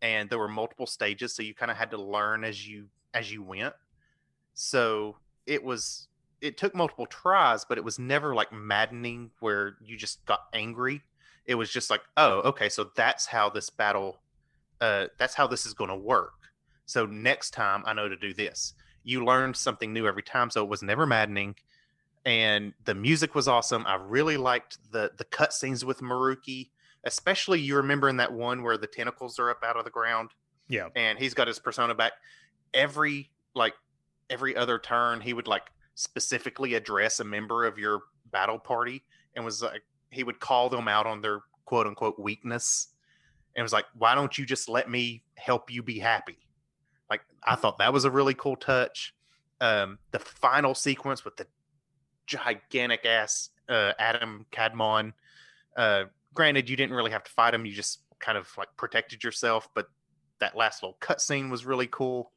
E: and there were multiple stages, so you kind of had to learn as you went. So it took multiple tries, but it was never like maddening where you just got angry. It was just like, oh, okay, so that's how this battle, that's how this is going to work. So next time I know to do this. You learned something new every time, so it was never maddening. And the music was awesome. I really liked the cutscenes with Maruki, especially you remember in that one where the tentacles are up out of the ground.
D: Yeah.
E: And he's got his persona back. Every other turn, he would specifically address a member of your battle party and was like, he would call them out on their quote unquote weakness. And was like, why don't you just let me help you be happy? I thought that was a really cool touch. The final sequence with the gigantic ass Adam Cadmon. Granted, you didn't really have to fight him; you just kind of protected yourself. But that last little cutscene was really cool.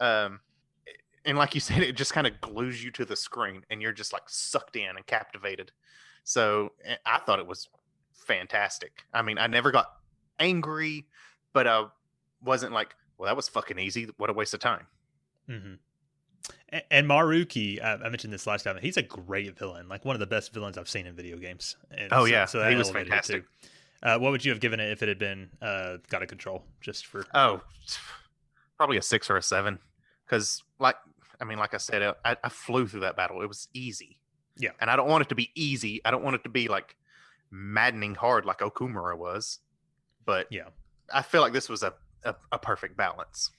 E: And like you said, it just kind of glues you to the screen, and you're just sucked in and captivated. So I thought it was fantastic. I mean, I never got angry, but I wasn't like, well, that was fucking easy. What a waste of time.
D: Mm-hmm. And Maruki, I mentioned this last time, he's a great villain, one of the best villains I've seen in video games. And
E: so he was fantastic.
D: What would you have given it if it had been God of Control? Just for
E: probably a 6 or a 7, because like I said, I flew through that battle. It was easy.
D: Yeah,
E: and I don't want it to be easy. I don't want it to be maddening hard like Okumura was. But yeah, I feel like this was a perfect balance.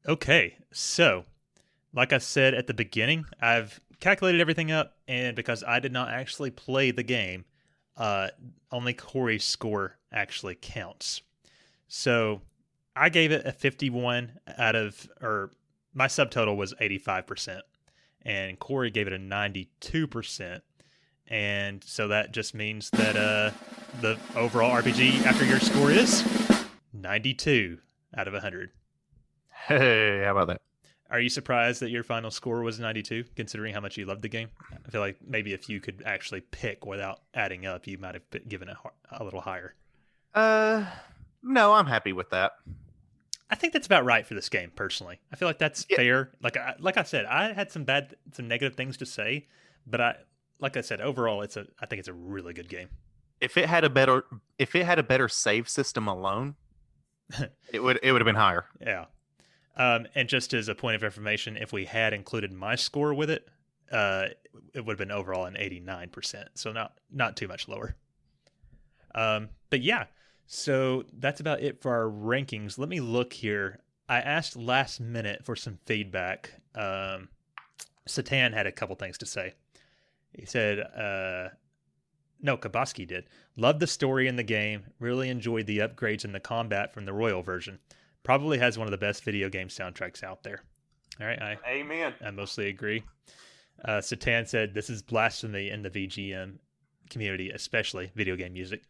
E: Okay,
D: so like I said at the beginning, I've calculated everything up, and because I did not actually play the game, only Corey's score actually counts. So I gave it a 51 or my subtotal was 85%, and Corey gave it a 92%. And so that just means that the overall RPG after your score is 92 out of 100.
E: Hey, how about that?
D: Are you surprised that your final score was 92, considering how much you loved the game? I feel like maybe if you could actually pick without adding up, you might have given it a little higher.
E: No, I'm happy with that.
D: I think that's about right for this game, personally. I feel like that's fair. Like I said, I had some negative things to say, but like I said, overall, I think it's a really good game.
E: If it had a better save system alone, it would have been higher.
D: Yeah. And just as a point of information, if we had included my score with it, it would have been overall an 89%. So not too much lower. But yeah, so that's about it for our rankings. Let me look here. I asked last minute for some feedback. Satan had a couple things to say. He said, no, Kabaski did. Loved the story in the game. Really enjoyed the upgrades in the combat from the Royal version. Probably has one of the best video game soundtracks out there. All right,
E: Amen.
D: I mostly agree. Satan said, this is blasphemy in the VGM community, especially video game music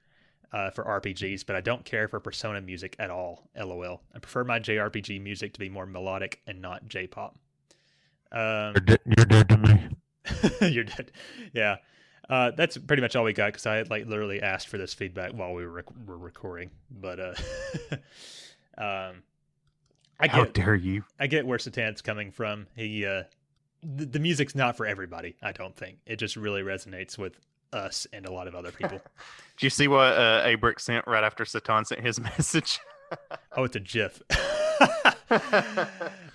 D: for RPGs, but I don't care for Persona music at all, LOL. I prefer my JRPG music to be more melodic and not J-pop.
F: You're dead to me.
D: You're dead. Yeah. That's pretty much all we got, because I had literally asked for this feedback while we were recording. But
E: how dare you?
D: I get where Satan's coming from. He the music's not for everybody. I don't think it just really resonates with us and a lot of other people.
E: Do you see what Abrick sent right after Satan sent his message?
D: Oh, it's a GIF.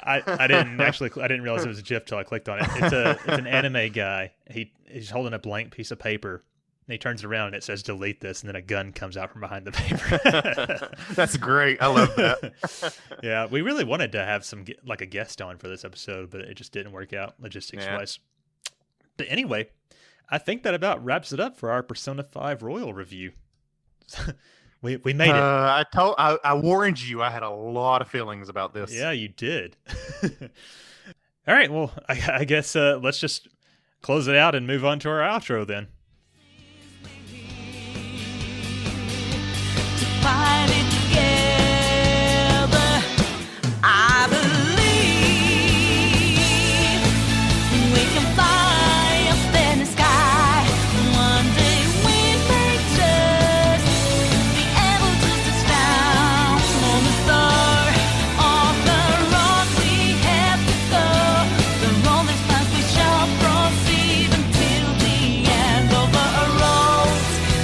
D: I didn't realize it was a GIF till I clicked on it. It's an anime guy. He's holding a blank piece of paper. And he turns around and it says delete this, and then a gun comes out from behind the paper.
E: That's great. I love that.
D: Yeah, we really wanted to have a guest on for this episode, but it just didn't work out logistics wise. But anyway, I think that about wraps it up for our Persona 5 Royal review. we made it.
E: I warned you. I had a lot of feelings about this.
D: Yeah, you did. All right, well, I guess let's just close it out and move on to our outro then.
G: Fight it together. I believe we can fly up in the sky. One day we may just be able to touch down on the star. On the road we have to go. The road is fast, we shall proceed until the end of the road.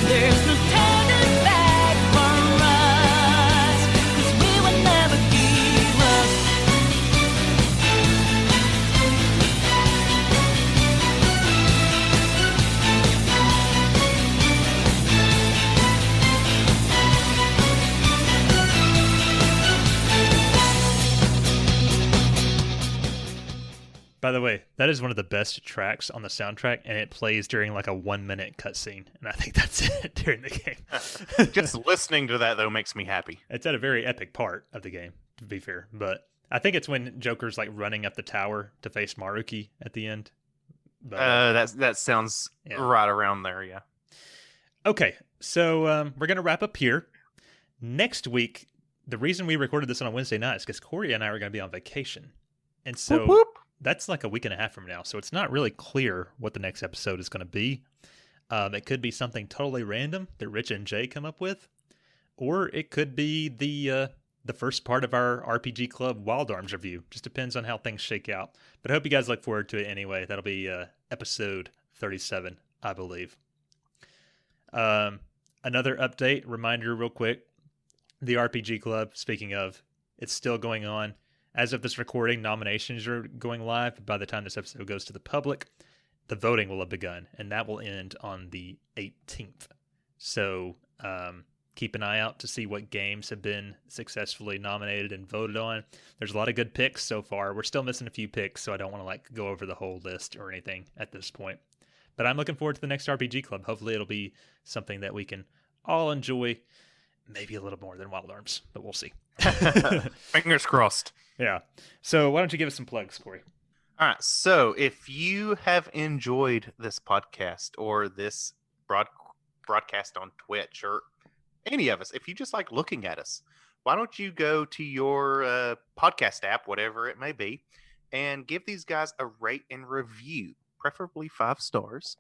G: There's no turning back for us, 'cause we will never give up.
D: By the way, that is one of the best tracks on the soundtrack, and it plays during like a 1 minute cutscene, and I think that's it during the game.
E: Just listening to that though makes me happy.
D: It's at a very epic part of the game, to be fair, but I think it's when Joker's like running up the tower to face Maruki at the end. But,
E: That sounds
D: Yeah.
E: right around there. Yeah.
D: okay, so we're gonna wrap up here. Next week, the reason we recorded this on a Wednesday night is because Corey and I are gonna be on vacation, and so.
E: Whoop, whoop.
D: That's like a week and a half from now, so it's not really clear what the next episode is going to be. It could be something totally random that Rich and Jay come up with, or it could be the first part of our RPG Club Wild Arms review. Just depends on how things shake out. But I hope you guys look forward to it anyway. That'll be episode 37, I believe. Another update, reminder real quick. The RPG Club, speaking of, it's still going on. As of this recording, nominations are going live. But by the time this episode goes to the public, the voting will have begun, and that will end on the 18th. So keep an eye out to see what games have been successfully nominated and voted on. There's a lot of good picks so far. We're still missing a few picks, so I don't want to go over the whole list or anything at this point. But I'm looking forward to the next RPG Club. Hopefully it'll be something that we can all enjoy. Maybe a little more than Wild Arms, but we'll see.
E: Fingers crossed.
D: Yeah. So why don't you give us some plugs, Corey?
E: All right. So if you have enjoyed this podcast or this broadcast on Twitch or any of us, if you just like looking at us, why don't you go to your podcast app, whatever it may be, and give these guys a rate and review, preferably 5 stars.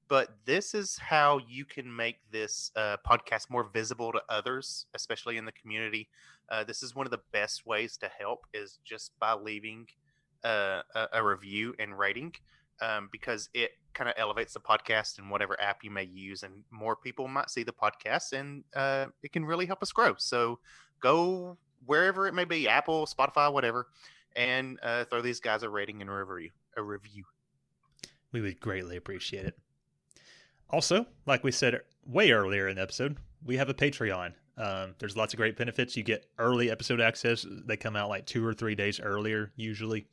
E: But this is how you can make this podcast more visible to others, especially in the community. This is one of the best ways to help is just by leaving a review and rating, because it kind of elevates the podcast in whatever app you may use, and more people might see the podcast, and it can really help us grow. So go wherever it may be, Apple, Spotify, whatever, and throw these guys a rating and a review.
D: We would greatly appreciate it. Also, like we said way earlier in the episode, we have a Patreon. There's lots of great benefits. You get early episode access. They come out like 2 or 3 days earlier, usually.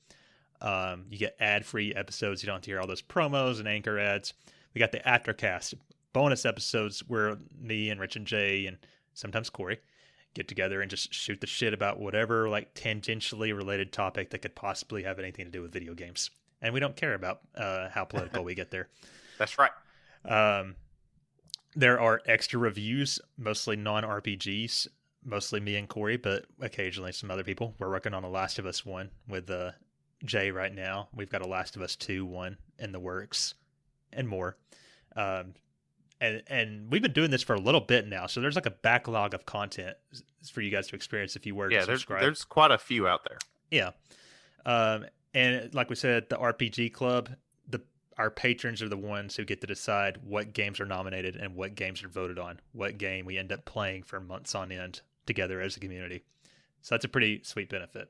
D: You get ad-free episodes. You don't have to hear all those promos and anchor ads. We got the Aftercast bonus episodes where me and Rich and Jay and sometimes Corey get together and just shoot the shit about whatever like tangentially related topic that could possibly have anything to do with video games. And we don't care about how political we get there.
E: That's right.
D: There are extra reviews, mostly non-RPGs, mostly me and Corey, but occasionally some other people. We're working on a Last of Us 1 with Jay right now. We've got a Last of Us 2 one in the works and more. And we've been doing this for a little bit now, so there's like a backlog of content for you guys to experience if you were to subscribe.
E: There's quite a few out there.
D: Yeah. And like we said, the RPG Club, our patrons are the ones who get to decide what games are nominated and what games are voted on, what game we end up playing for months on end together as a community. So that's a pretty sweet benefit.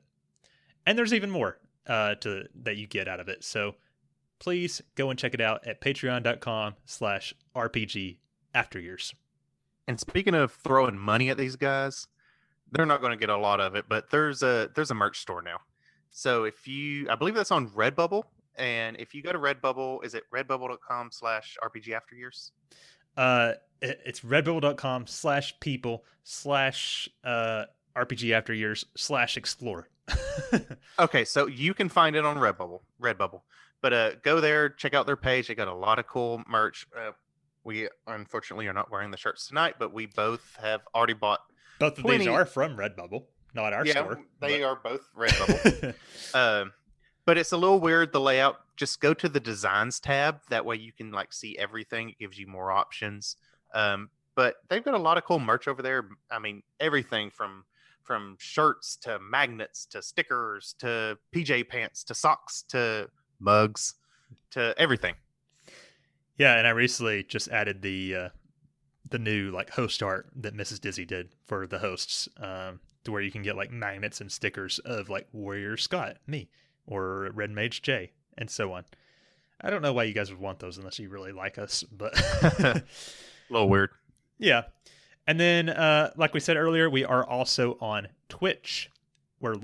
D: And there's even more that you get out of it. So please go and check it out at patreon.com/RPG Afteryears.
E: And speaking of throwing money at these guys, they're not going to get a lot of it, but there's a merch store now. So I believe that's on Redbubble. And if you go to Redbubble, is it redbubble.com/RPG Afteryears?
D: It's redbubble.com/people/RPG Afteryears/explore.
E: Okay, so you can find it on Redbubble. But go there, check out their page. They got a lot of cool merch. We unfortunately are not wearing the shirts tonight, but we both have already bought.
D: Both of these are from Redbubble, not our store.
E: They are both Redbubble. But it's a little weird, the layout. Just go to the designs tab. That way you can see everything. It gives you more options. But they've got a lot of cool merch over there. I mean, everything from shirts to magnets to stickers to PJ pants to socks to mugs to everything.
D: Yeah, and I recently just added the new host art that Mrs. Dizzy did for the hosts, to where you can get magnets and stickers of Warrior Scott, me, or Red Mage Jay, and so on. I don't know why you guys would want those unless you really like us, but
E: a little weird.
D: Yeah. And then, like we said earlier, we are also on Twitch. We're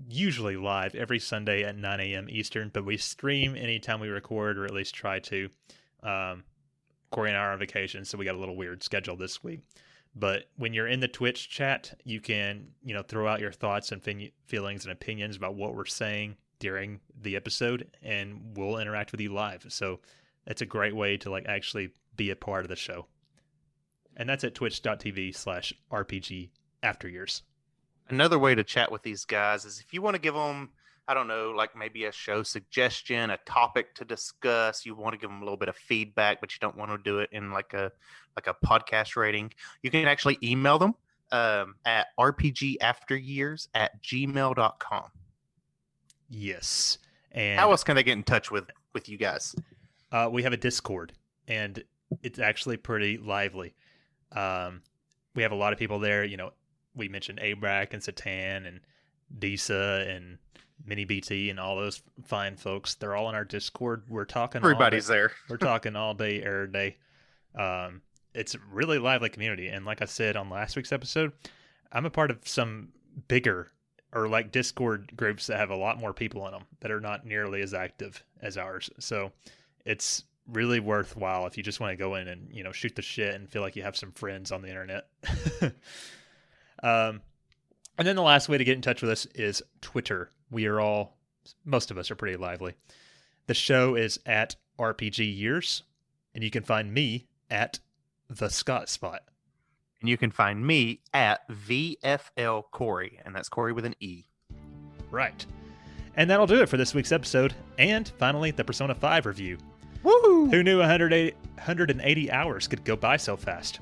D: usually live every Sunday at 9 a.m. Eastern, but we stream anytime we record, or at least try to. Corey and I are on vacation, so we got a little weird schedule this week. But when you're in the Twitch chat, you can, throw out your thoughts and feelings and opinions about what we're saying during the episode, and we'll interact with you live. So that's a great way to actually be a part of the show. And that's at twitch.tv/RPG Afteryears.
E: Another way to chat with these guys is if you want to give them, I don't know, maybe a show suggestion, a topic to discuss. You want to give them a little bit of feedback, but you don't want to do it in a podcast rating. You can actually email them at rpgafteryears@gmail.com.
D: Yes. And
E: how else can they get in touch with you guys?
D: We have a Discord, and it's actually pretty lively. We have a lot of people there. We mentioned Abrac and Satan and Disa and Mini BT and all those fine folks. They're all in our Discord. We're talking.
E: Everybody's there.
D: We're talking all day, every day. It's a really lively community. And like I said on last week's episode, I'm a part of some bigger or Discord groups that have a lot more people in them that are not nearly as active as ours. So it's really worthwhile if you just want to go in and, shoot the shit and feel like you have some friends on the internet. And then the last way to get in touch with us is Twitter. Most of us are pretty lively. The show is at RPG Years, and you can find me at The Scott Spot.
E: And you can find me at VFL Corey, and that's Corey with an E.
D: Right. And that'll do it for this week's episode. And finally, the Persona 5 review.
E: Woo!
D: Who knew 180 hours could go by so fast?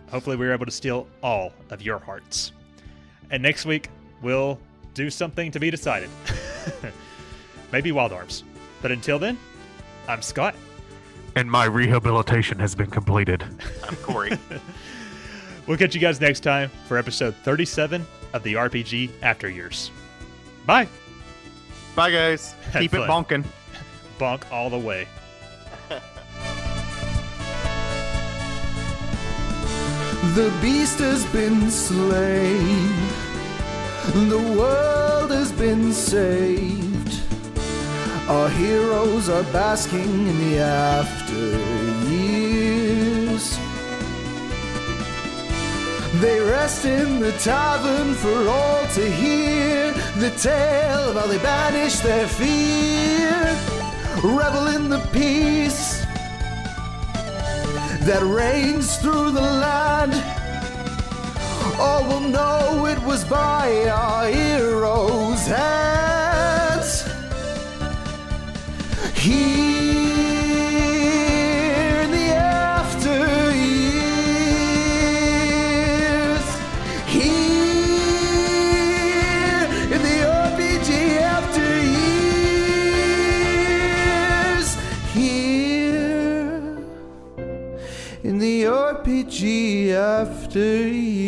D: Hopefully we were able to steal all of your hearts. And next week, we'll do something to be decided. Maybe Wild Arms. But until then, I'm Scott.
F: And my rehabilitation has been completed.
E: I'm Corey.
D: We'll catch you guys next time for episode 37 of the RPG Afteryears. Bye.
E: Bye, guys.
D: Have
E: Keep
D: fun.
E: it bonking.
D: Bonk all the way.
H: The beast has been slain. The world has been saved. Our heroes are basking in the after years. They rest in the tavern for all to hear the tale of how they banish their fear. Revel in the peace that reigns through the land. All will know it was by our heroes' hands. Here in the after years. Here in the RPG after years. after year.